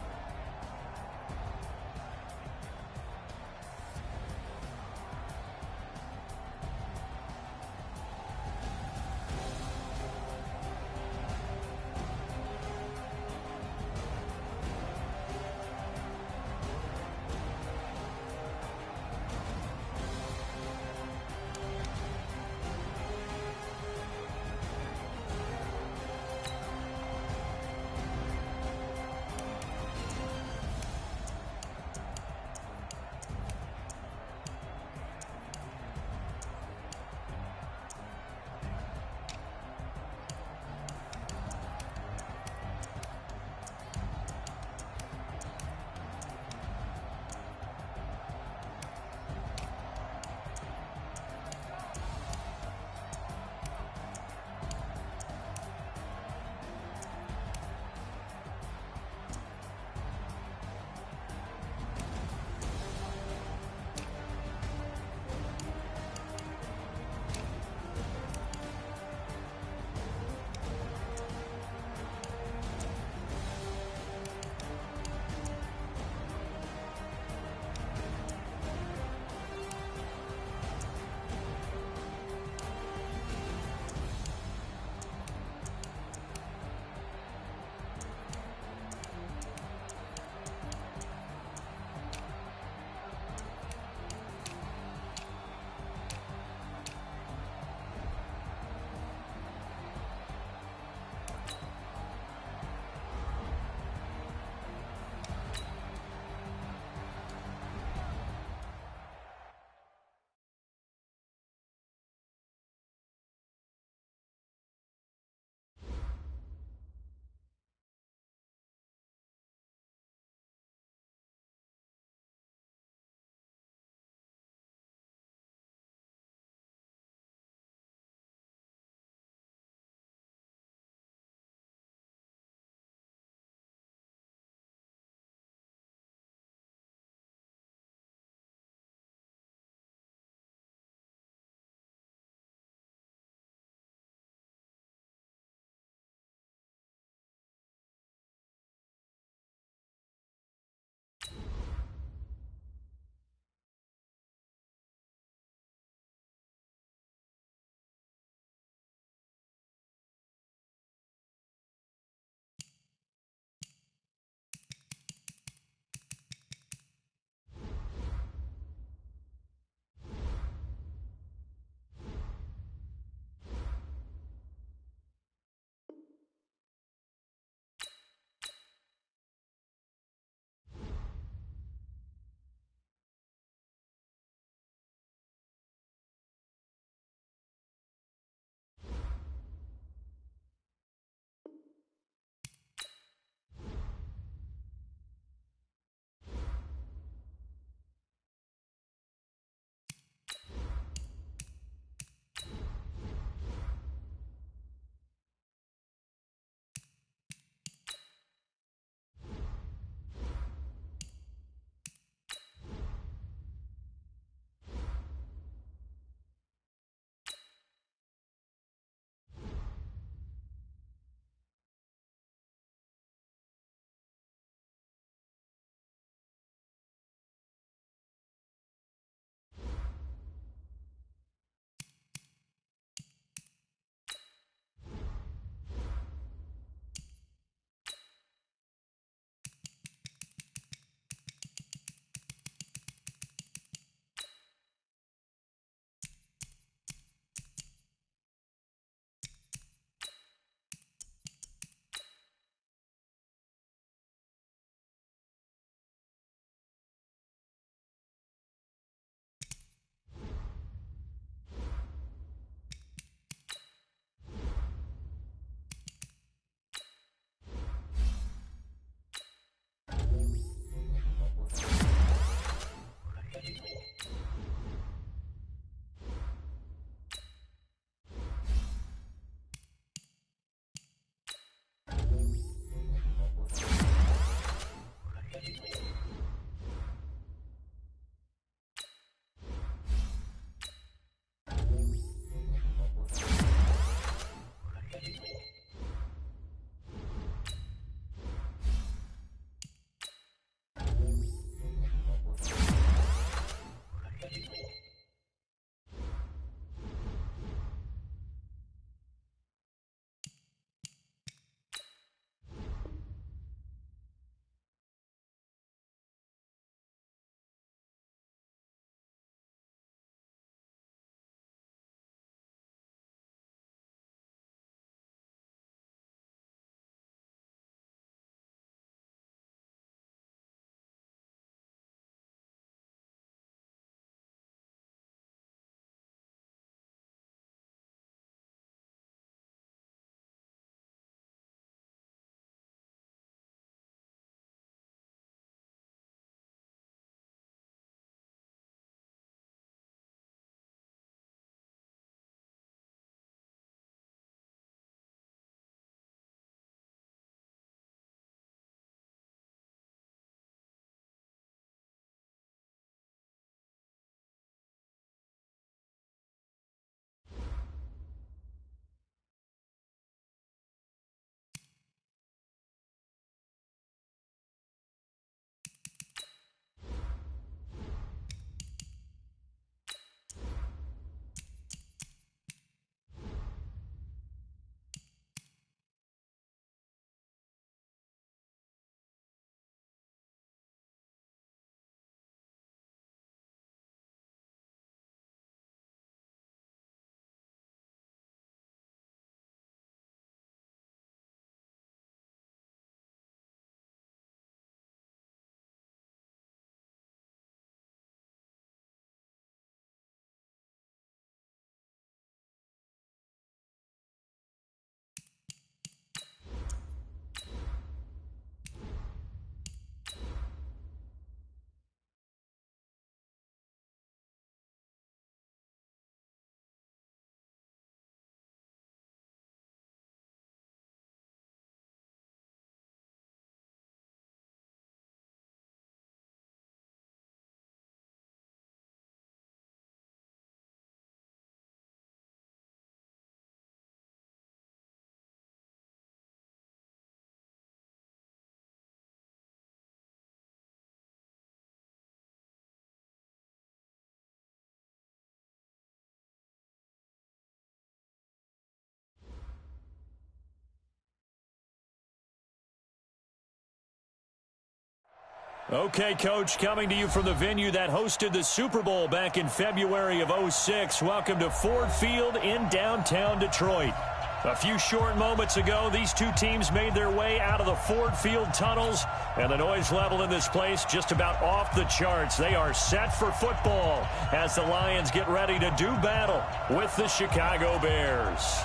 Okay, Coach, coming to you from the venue that hosted the Super Bowl back in February of '06. Welcome to Ford Field in downtown Detroit. A few short moments ago, these two teams made their way out of the Ford Field tunnels, and the noise level in this place just about off the charts. They are set for football as the Lions get ready to do battle with the Chicago Bears.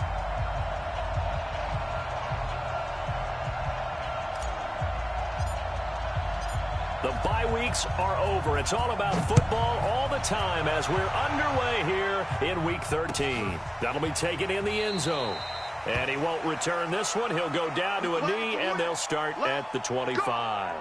The bye weeks are over. It's all about football all the time as we're underway here in Week 13. That'll be taken in the end zone. And he won't return this one. He'll go down to a knee, and they'll start at the 25.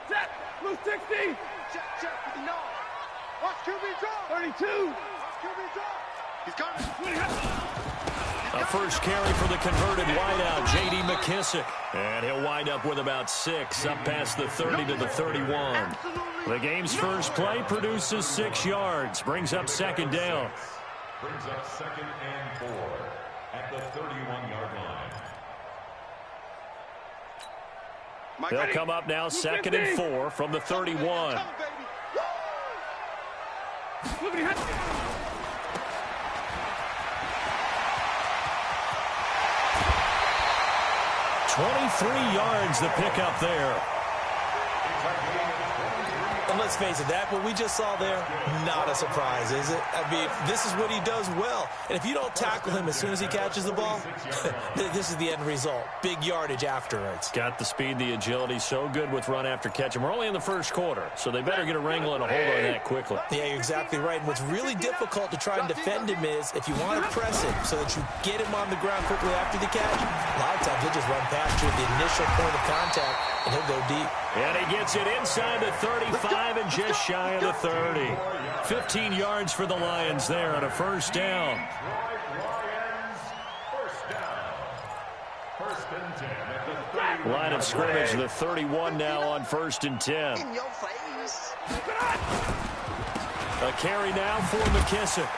Set. Blue 60. Check for the yard. Watch QB draw. 32. Watch QB draw. He's coming. A first carry for the converted wideout, J.D. McKissick. And he'll wind up with about 6, up past the 30 to the 31. The game's first play produces 6 yards, brings up second down. Brings up 2nd and 4 at the 31-yard line. They'll come up now 2nd and 4 from the 31. 23 yards the pickup there. And let's face it, what we just saw there, not a surprise, is it? I mean, this is what he does well. And if you don't tackle him as soon as he catches the ball, this is the end result. Big yardage afterwards. Got the speed, the agility, so good with run after catch. And we're only in the first quarter, so they better get a wrangle and a hold on that quickly. Yeah, you're exactly right. And what's really difficult to try and defend him is if you want to press him so that you get him on the ground quickly after the catch, a lot of times he'll just run past you at the initial point of contact, and he'll go deep. And he gets it inside the 35 and just shy of the 30. 15 yards for the Lions there on a first down. Line of scrimmage, the 31 now on 1st and 10. In your face. A carry now for McKissick.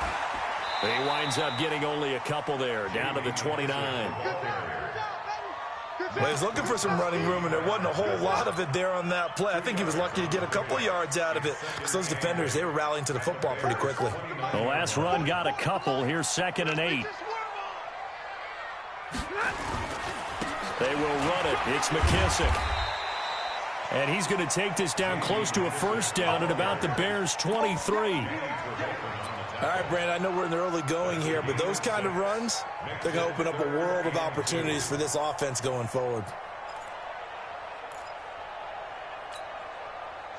He winds up getting only a couple there, down to the 29. Well, he's looking for some running room, and there wasn't a whole lot of it there on that play. I think he was lucky to get a couple of yards out of it because those defenders, they were rallying to the football pretty quickly. The last run got a couple. Here's 2nd and 8. They will run it. It's McKissick. And he's going to take this down close to a first down at about the Bears' 23. All right, Brandon, I know we're in the early going here, but those kind of runs, they're going to open up a world of opportunities for this offense going forward.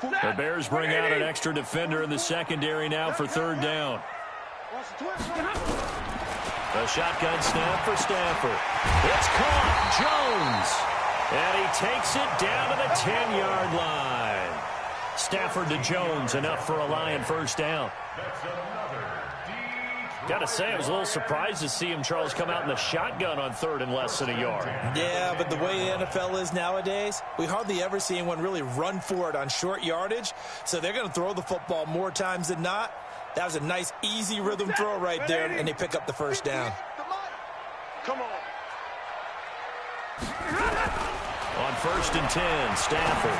The Bears bring out an extra defender in the secondary now for 3rd down. A shotgun snap for Stafford. It's caught. Jones. And he takes it down to the 10-yard line. Stafford to Jones, enough for a Lion first down. Got to say, I was a little surprised to see him, Charles, come out in the shotgun on 3rd and less than a yard. Yeah, but the way the NFL is nowadays, we hardly ever see anyone really run for it on short yardage. So they're going to throw the football more times than not. That was a nice, easy rhythm throw right there, and they pick up the first down. Come on. On 1st and 10, Stafford.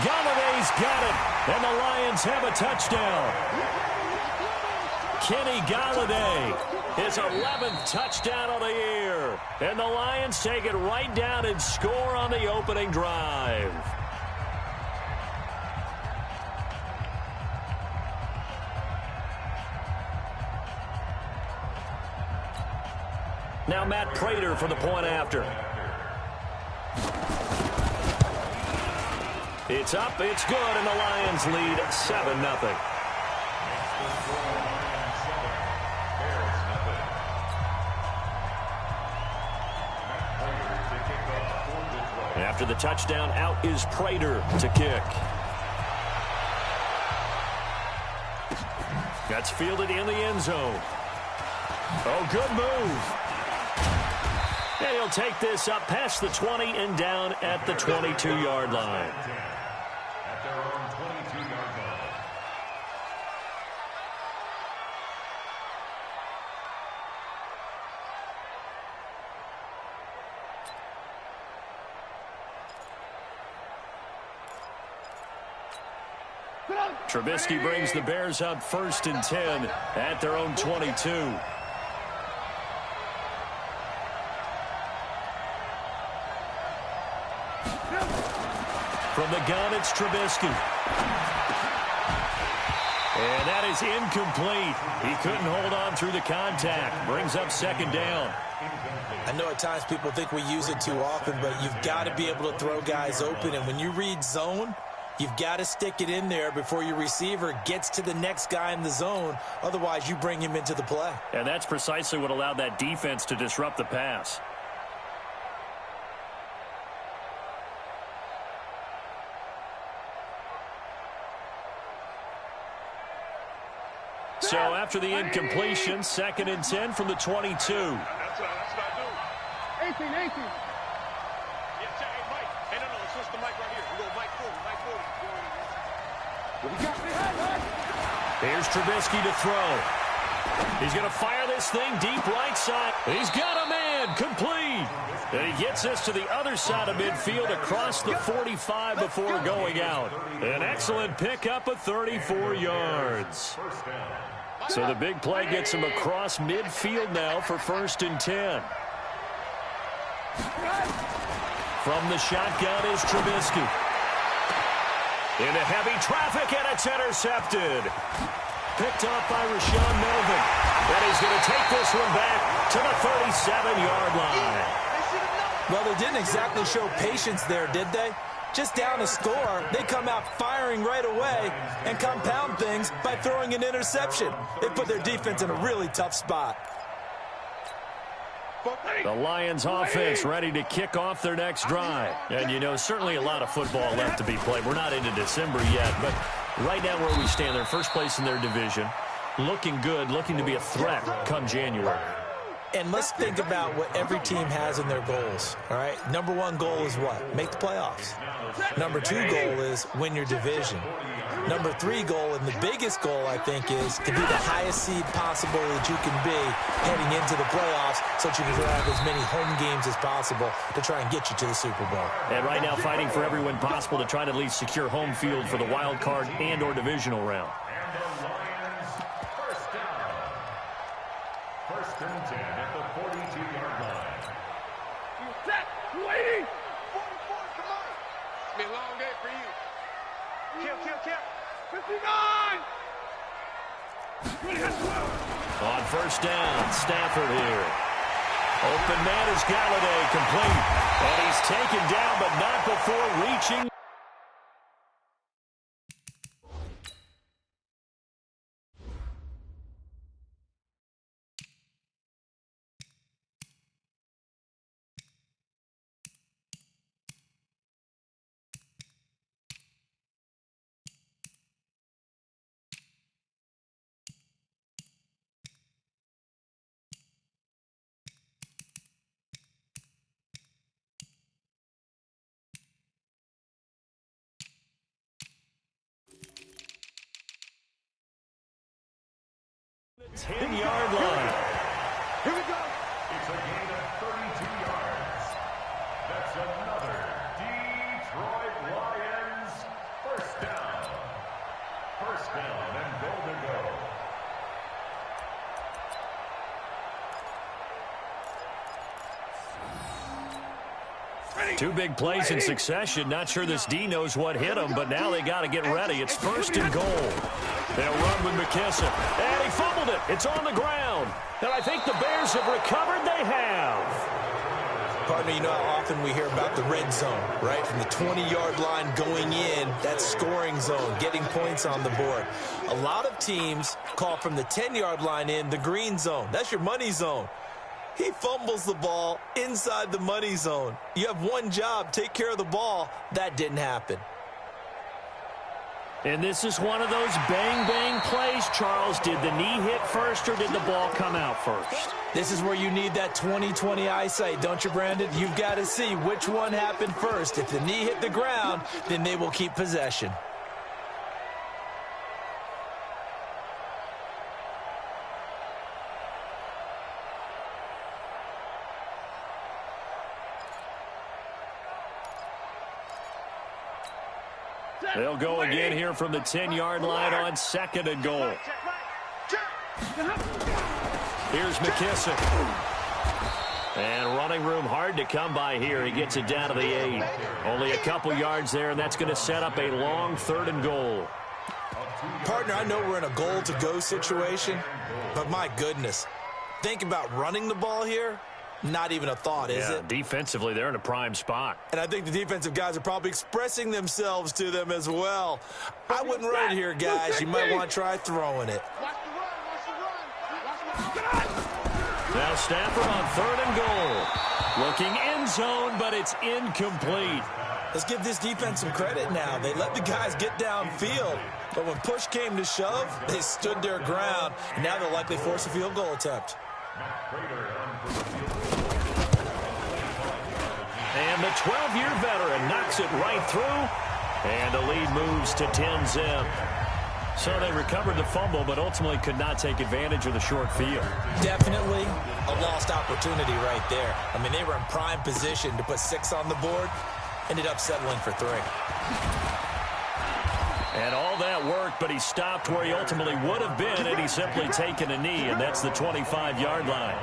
Galladay's got it, and the Lions have a touchdown. Kenny Galladay, his 11th touchdown of the year. And the Lions take it right down and score on the opening drive. Now Matt Prater for the point after. It's up, it's good, and the Lions lead 7-0. After the touchdown, out is Prater to kick. That's fielded in the end zone. Oh, good move. And he'll take this up past the 20 and down at the 22-yard line. At their own 22-yard line. Trubisky brings the Bears up 1st and 10 at their own 22. From the gun, it's Trubisky. And that is incomplete. He couldn't hold on through the contact. Brings up 2nd down. I know at times people think we use it too often, but you've got to be able to throw guys open. And when you read zone, you've got to stick it in there before your receiver gets to the next guy in the zone. Otherwise, you bring him into the play. And that's precisely what allowed that defense to disrupt the pass. So after the incompletion, 2nd and 10 from the 22. That's what I do. 18. Yeah, check. Hey, Mike. Hey, no, switch the mic right here. We go Mike 40. What we got? Here's Trubisky to throw. He's going to fire this thing deep right side. He's got a man, complete. And he gets us to the other side of midfield across the 45 before going out. An excellent pickup of 34 yards. So the big play gets him across midfield now for 1st and 10. From the shotgun is Trubisky. Into heavy traffic, and it's intercepted. Picked off by Rashawn Melvin. And he's going to take this one back to the 37-yard line. Well, they didn't exactly show patience there, did they? Just down a score, they come out firing right away and compound things by throwing an interception. They put their defense in a really tough spot. The Lions offense ready to kick off their next drive. And, you know, certainly a lot of football left to be played. We're not into December yet, but right now where we stand, they're first place in their division. Looking good, looking to be a threat come January. And let's think about what every team has in their goals, all right? Number 1 goal is what? Make the playoffs. Number 2 goal is win your division. Number 3 goal, and the biggest goal, I think, is to be the highest seed possible that you can be heading into the playoffs so that you can have as many home games as possible to try and get you to the Super Bowl. And right now fighting for every win possible to try to at least secure home field for the wild card and or divisional round. First and 10 at the 42-yard line. You set. You 80. 44, come on. It's been a long day for you. Kill. 59. On 1st down, Stafford here. Open man is Galladay, complete. And he's taken down, but not before reaching. The 10-yard line. Here we go. It's a gain of 32 yards. That's another Detroit Lions first down. First down and goal to go. Two big plays in succession. Not sure this D knows what hit him, but now they got to get ready. It's 1st and goal. They'll run with McKissick. And he fumbled it. It's on the ground. And I think the Bears have recovered. They have. Partner, you know how often we hear about the red zone, right? From the 20-yard line going in, that scoring zone, getting points on the board. A lot of teams call from the 10-yard line in the green zone. That's your money zone. He fumbles the ball inside the money zone. You have one job, take care of the ball. That didn't happen. And this is one of those bang-bang plays, Charles. Did the knee hit first or did the ball come out first? This is where you need that 20/20 eyesight, don't you, Brandon? You've got to see which one happened first. If the knee hit the ground, then they will keep possession. They'll go again here from the 10-yard line on 2nd and goal. Here's McKissick. And running room hard to come by here. He gets it down to the 8. Only a couple yards there, and that's going to set up a long 3rd and goal. Partner, I know we're in a goal-to-go situation, but my goodness, think about running the ball here. Not even a thought, is it? Defensively, they're in a prime spot. And I think the defensive guys are probably expressing themselves to them as well. I wouldn't run it here, guys. You might want to try throwing it. Now Stafford on 3rd and goal. Looking end zone, but it's incomplete. Let's give this defense some credit now. They let the guys get downfield, but when push came to shove, they stood their ground, and now they'll likely force a field goal attempt. And the 12-year veteran knocks it right through, and the lead moves to 10-zip. So they recovered the fumble, but ultimately could not take advantage of the short field. Definitely a lost opportunity right there. I mean, they were in prime position to put 6 on the board, ended up settling for 3. And all that worked, but he stopped where he ultimately would have been had he simply taken a knee, and that's the 25-yard line.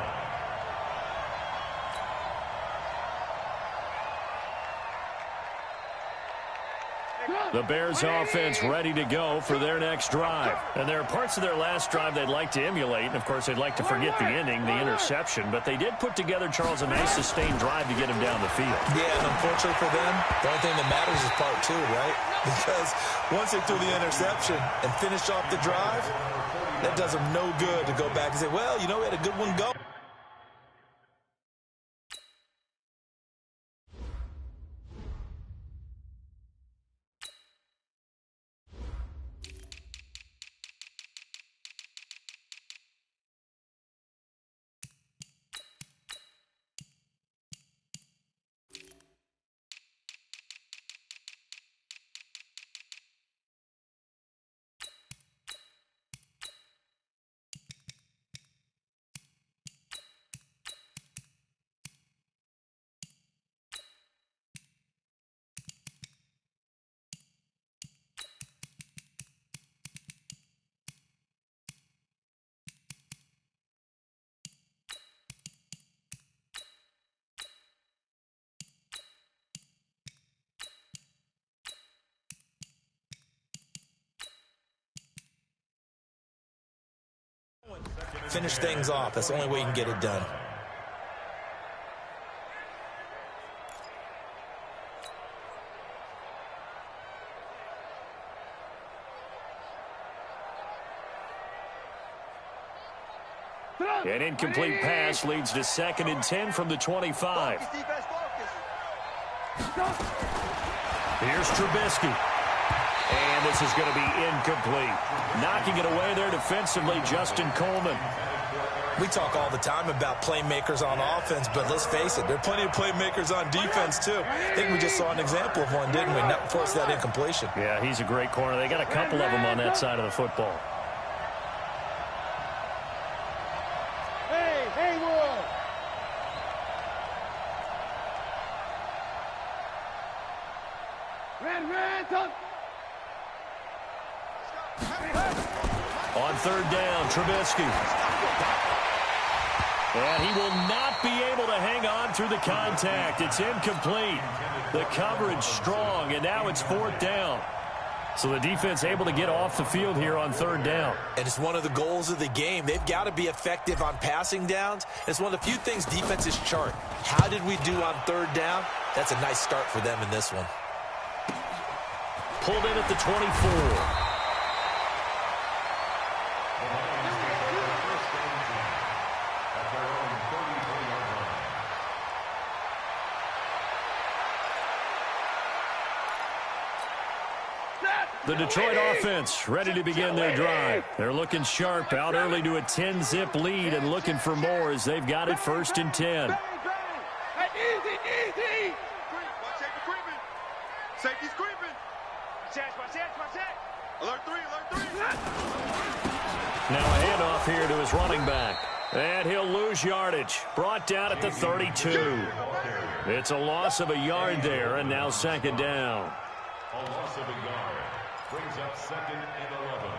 The Bears offense ready to go for their next drive. And there are parts of their last drive they'd like to emulate. And, of course, they'd like to forget the ending, the interception. But they did put together, Charles, a nice sustained drive to get him down the field. Yeah, and unfortunately for them, the only thing that matters is part 2, right? Because once they threw the interception and finished off the drive, that does them no good to go back and say, well, you know, we had a good one go. Finish things off. That's the only way you can get it done. An incomplete pass leads to 2nd and 10 from the 25. Here's Trubisky. And this is going to be incomplete. Knocking it away there defensively, Justin Coleman. We talk all the time about playmakers on offense, but let's face it, there are plenty of playmakers on defense, too. I think we just saw an example of one, didn't we? Not force that incompletion. Yeah, he's a great corner. They got a couple of them on that side of the football. Hey, Haywood! Red, touch! On 3rd down, Trubisky. And he will not be able to hang on through the contact. It's incomplete. The coverage strong, and now it's 4th down. So the defense able to get off the field here on 3rd down. And it's one of the goals of the game. They've got to be effective on passing downs. It's one of the few things defenses chart. How did we do on 3rd down? That's a nice start for them in this one. Pulled in at the 24. The Detroit offense ready to begin their drive. They're looking sharp, out early to a 10-zip lead and looking for more as they've got it 1st and 10. Easy. Safety's creeping. Alert 3. Now a handoff here to his running back. And he'll lose yardage. Brought down at the 32. It's a loss of a yard there, and now 2nd down. A loss of a yard brings up 2nd and 11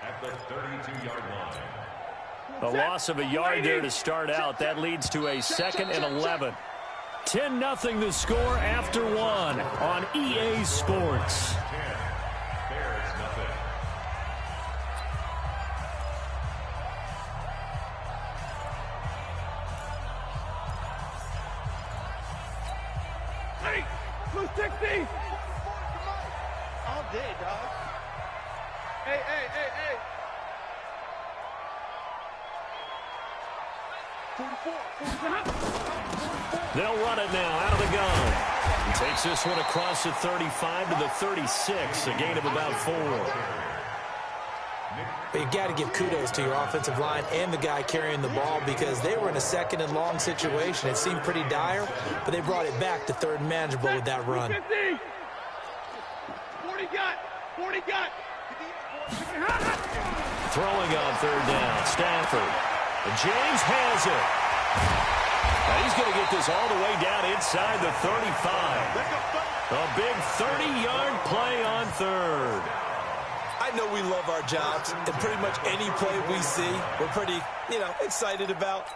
at the 32-yard line. A loss of a yard there to start out. That leads to a 2nd and 11. 10-0 the score after 1 on EA Sports. Bears nothing. Hey, Blue 60. All day, dog. Hey. They'll run it now out of the gun. He takes this one across the 35 to the 36, a gain of about 4. But you've got to give kudos to your offensive line and the guy carrying the ball because they were in a 2nd and long situation. It seemed pretty dire, but they brought it back to 3rd and manageable with that run. 50. 40 got. Throwing on 3rd down, Stafford. And James has it. Now he's going to get this all the way down inside the 35. A big 30-yard play on 3rd. I know we love our jobs, and pretty much any play we see, we're pretty, excited about.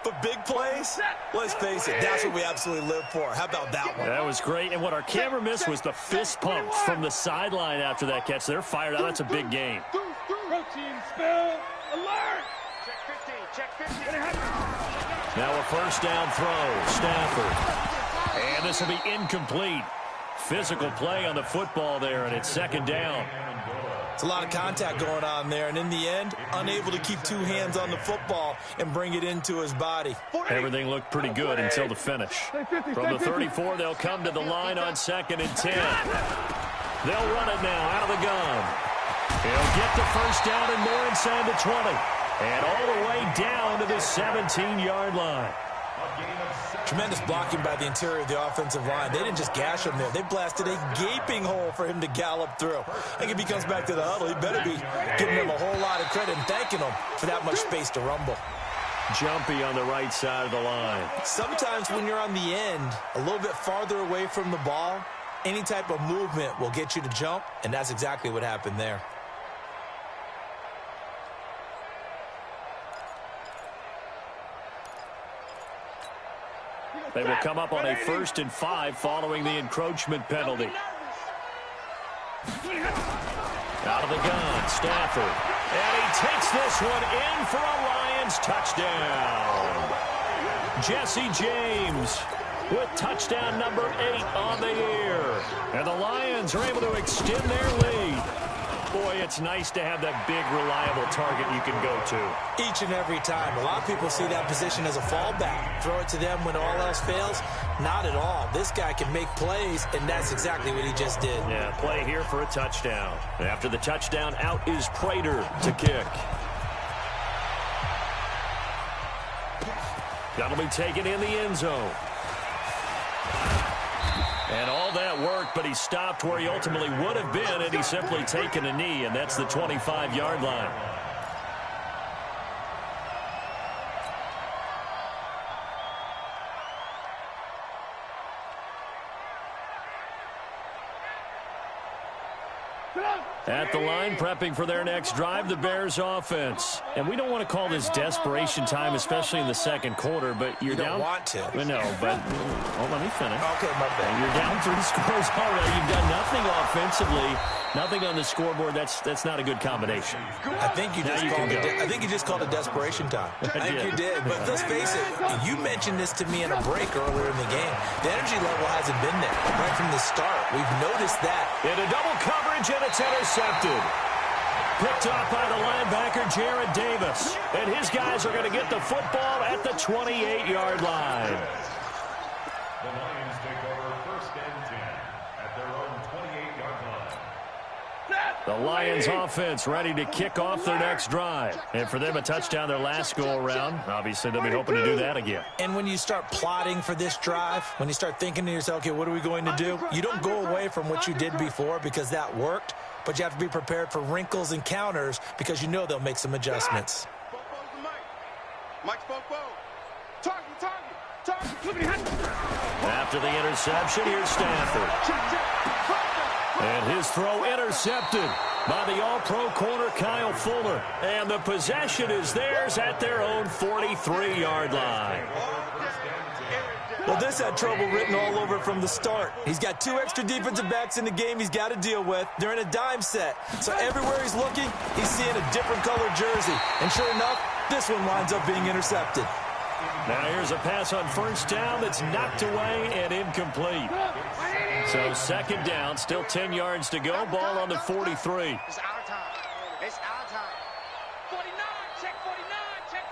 But big plays, let's face it, that's what we absolutely live for. How about that one? That was great, and what our camera missed was the fist pump from the sideline after that catch. They're fired out. That's a big game. Protein spill. Alert. Check 15. Now a 1st down throw, Stafford. And this will be incomplete. Physical play on the football there, and it's 2nd down. It's a lot of contact going on there, and in the end, unable to keep 2 hands on the football and bring it into his body. Everything looked pretty good until the finish. From the 34, they'll come to the line on 2nd and 10. They'll run it now out of the gun. He'll get the 1st down and more inside the 20. And all the way down to the 17-yard line. Tremendous blocking by the interior of the offensive line. They didn't just gash him there. They blasted a gaping hole for him to gallop through. I think if he comes back to the huddle, he better be giving him a whole lot of credit and thanking him for that much space to rumble. Jumpy on the right side of the line. Sometimes when you're on the end, a little bit farther away from the ball, any type of movement will get you to jump, and that's exactly what happened there. They will come up on a 1st and 5 following the encroachment penalty. Out of the gun, Stafford. And he takes this one in for a Lions touchdown. Jesse James with touchdown number 8 on the year. And the Lions are able to extend their lead. Boy, it's nice to have that big, reliable target you can go to. Each and every time. A lot of people see that position as a fallback. Throw it to them when all else fails. Not at all. This guy can make plays, and that's exactly what he just did. Yeah, play here for a touchdown. After the touchdown, out is Prater to kick. That'll be taken in the end zone. And all that worked, but he stopped where he ultimately would have been, and he's simply taken a knee, and that's the 25-yard line. At the line, prepping for their next drive, the Bears offense. And we don't want to call this desperation time, especially in the 2nd quarter, but you're down. You don't want to. No, but let me finish. Okay, my bad. You're down 3 scores already. You've done nothing offensively, nothing on the scoreboard. That's not a good combination. I think you just called it desperation time. I think you did. But let's face it, you mentioned this to me in a break earlier in the game. The energy level hasn't been there right from the start. We've noticed that. Into double coverage, and it's intercepted. Picked off by the linebacker, Jared Davis. And his guys are going to get the football at the 28-yard line. The Lions take over 1st and 10 at their own 28-yard line. The Lions offense ready to kick off their next drive. And for them, a touchdown their last go-around. Obviously, they'll be hoping to do that again. And when you start plotting for this drive, when you start thinking to yourself, okay, what are we going to do? You don't go away from what you did before because that worked, but you have to be prepared for wrinkles and counters because you know they'll make some adjustments. After the interception, here's Stafford. And his throw intercepted by the all-pro corner Kyle Fuller. And the possession is theirs at their own 43-yard line. Well, this had trouble written all over from the start. He's got 2 extra defensive backs in the game he's got to deal with. They're in a dime set. So everywhere he's looking, he's seeing a different colored jersey. And sure enough, this one winds up being intercepted. Now here's a pass on first down that's knocked away and incomplete. So second down, still 10 yards to go. Ball on the 43. It's our time. It's our time. 49, check 49, check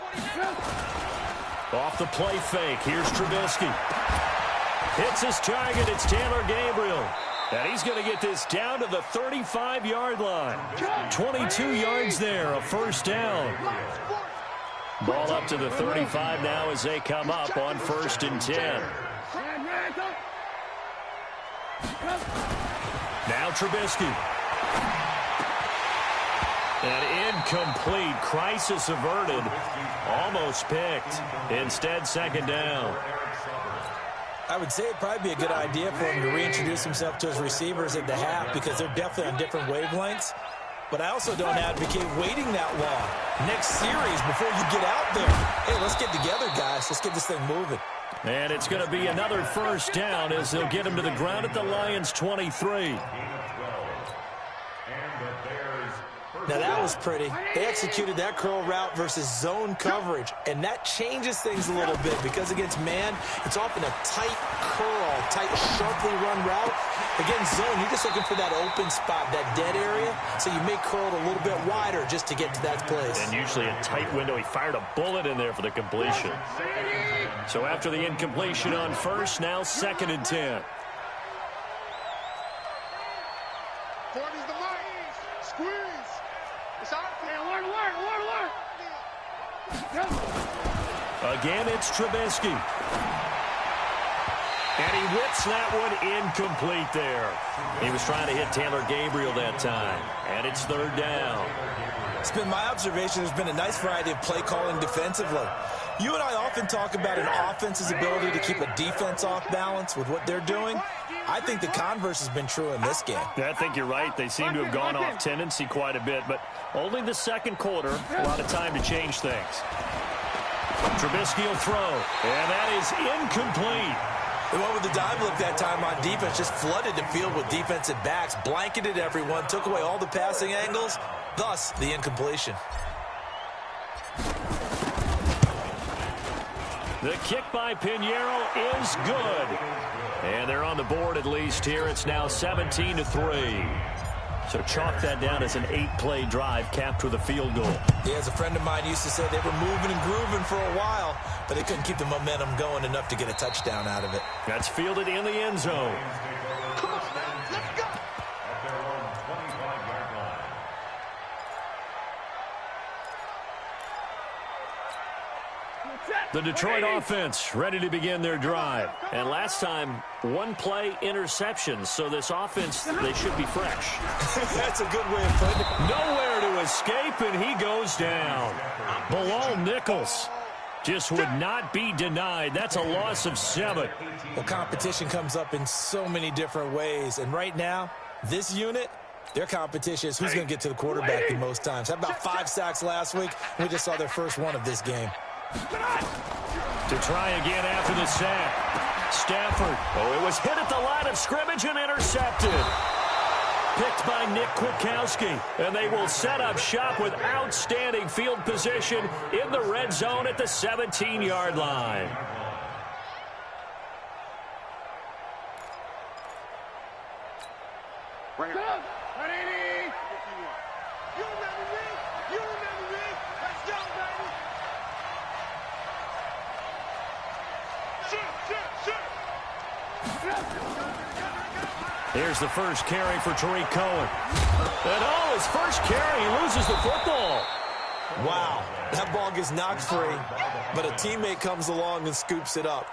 49. Off the play fake, here's Trubisky. Hits his target, it's Taylor Gabriel. And he's going to get this down to the 35-yard line. 22 yards there, a first down. Ball up to the 35 now as they come up on 1st and 10. Now Trubisky. An incomplete, crisis averted, almost picked. Instead, second down. I would say it'd probably be a good idea for him to reintroduce himself to his receivers at the half because they're definitely on different wavelengths. But I also don't advocate waiting that long. Next series, before you get out there, hey, let's get together, guys. Let's get this thing moving. And it's going to be another first down as they'll get him to the ground at the Lions' 23. Now, that was pretty. They executed that curl route versus zone coverage, and that changes things a little bit because against man, it's often a tight curl, tight, sharply run route. Against zone, you're just looking for that open spot, that dead area, so you may curl it a little bit wider just to get to that place. And usually a tight window. He fired a bullet in there for the completion. So after the incompletion on first, now 2nd and 10. Again, it's Trubisky. And he whips that one incomplete there. He was trying to hit Taylor Gabriel that time. And it's 3rd down. It's been my observation there's been a nice variety of play calling defensively. You and I often talk about an offense's ability to keep a defense off balance with what they're doing. I think the converse has been true in this game. I think you're right. They seem to have gone off tendency quite a bit, but only the second quarter, a lot of time to change things. Trubisky will throw, and that is incomplete. The one with the dime look that time on defense just flooded the field with defensive backs, blanketed everyone, took away all the passing angles, thus the incompletion. The kick by Pinheiro is good. And they're on the board at least here. It's now 17-3. So chalk that down as an 8-play drive capped with a field goal. Yeah, as a friend of mine used to say, they were moving and grooving for a while, but they couldn't keep the momentum going enough to get a touchdown out of it. That's fielded in the end zone. Come on, let's go. At their own 25-yard line. The Detroit offense ready to begin their drive. And last time, 1-play interceptions. So this offense, they should be fresh. That's a good way of putting it. Nowhere to escape, and he goes down. Bilal Nichols just would not be denied. That's a loss of 7. Well, competition comes up in so many different ways. And right now, this unit, their competition is who's going to get to the quarterback the most times. Had about 5 sacks last week. We just saw their first one of this game. To try again after the sack. Stafford. Oh, it was hit at the line of scrimmage and intercepted. Picked by Nick Kwiatkowski. And they will set up shop with outstanding field position in the red zone at the 17-yard line. Bring it up. You remember me? You remember me? Let's go, baby. Here's the first carry for Tariq Cohen. And his first carry, he loses the football. Wow, that ball gets knocked free, but a teammate comes along and scoops it up.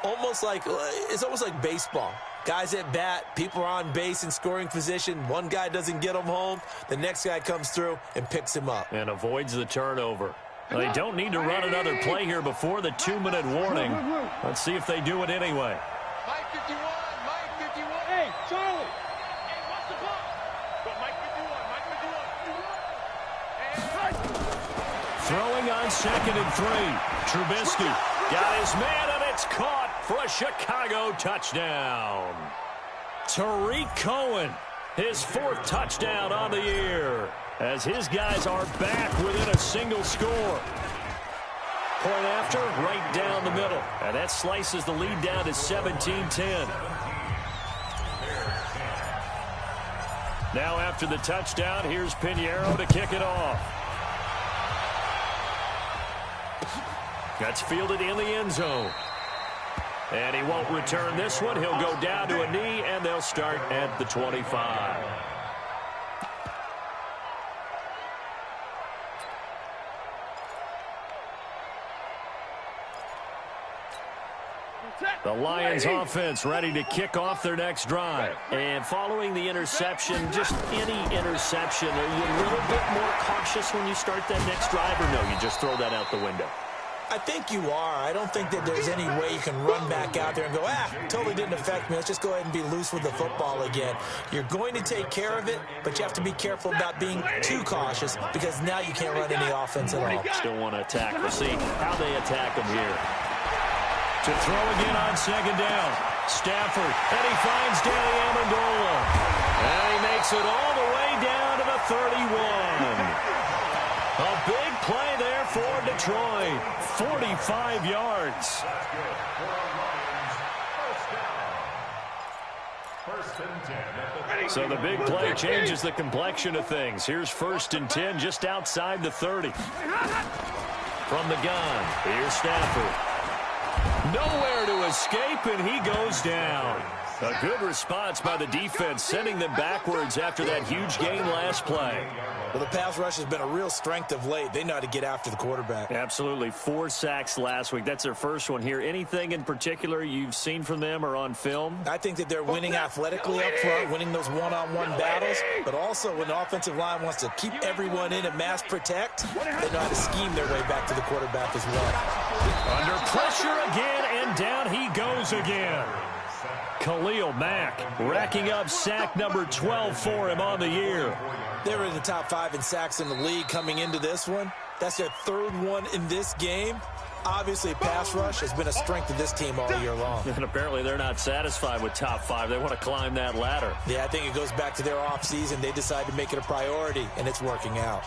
It's almost like baseball. Guys at bat, people are on base in scoring position. One guy doesn't get him home. The next guy comes through and picks him up. And avoids the turnover. They don't need to run another play here before the 2-minute warning. Let's see if they do it anyway. Mike 51, Mike 51. Hey, Charlie. Hey, what's the ball? Go, Mike 51, Mike 51. Throwing on 2nd and 3. Trubisky got his man, and it's caught for a Chicago touchdown. Tariq Cohen, his 4th touchdown on the year, as his guys are back within a single score. Point after, right down the middle. And that slices the lead down to 17-10. Now after the touchdown, here's Pinheiro to kick it off. That's fielded in the end zone. And he won't return this one. He'll go down to a knee, and they'll start at the 25. The Lions offense ready to kick off their next drive. And following the interception, just any interception, are you a little bit more cautious when you start that next drive, or no, you just throw that out the window? I think you are. I don't think that there's any way you can run back out there and go, totally didn't affect me. Let's just go ahead and be loose with the football again. You're going to take care of it, but you have to be careful about being too cautious because now you can't run any offense at all. Still want to attack. We'll see how they attack them here. To throw again on 2nd down. Stafford, and he finds Danny Amendola. And he makes it all the way down to the 31. A big play there for Detroit. 45 yards. So the big play changes the complexion of things. Here's 1st and 10 just outside the 30. From the gun, here's Stafford. Nowhere to escape, and he goes down. A good response by the defense, sending them backwards after that huge gain last play. Well, the pass rush has been a real strength of late. They know how to get after the quarterback. Absolutely. 4 sacks last week. That's their first one here. Anything in particular you've seen from them or on film? I think that they're winning athletically up front, winning those one-on-one battles, but also when the offensive line wants to keep everyone in and mass protect, they know how to scheme their way back to the quarterback as well. Under pressure again, and down he goes again. Khalil Mack racking up sack number 12 for him on the year. They were in the top 5 in sacks in the league coming into this one. That's their 3rd one in this game. Obviously, pass rush has been a strength of this team all year long. And apparently they're not satisfied with top 5. They want to climb that ladder. Yeah, I think it goes back to their offseason. They decided to make it a priority, and it's working out.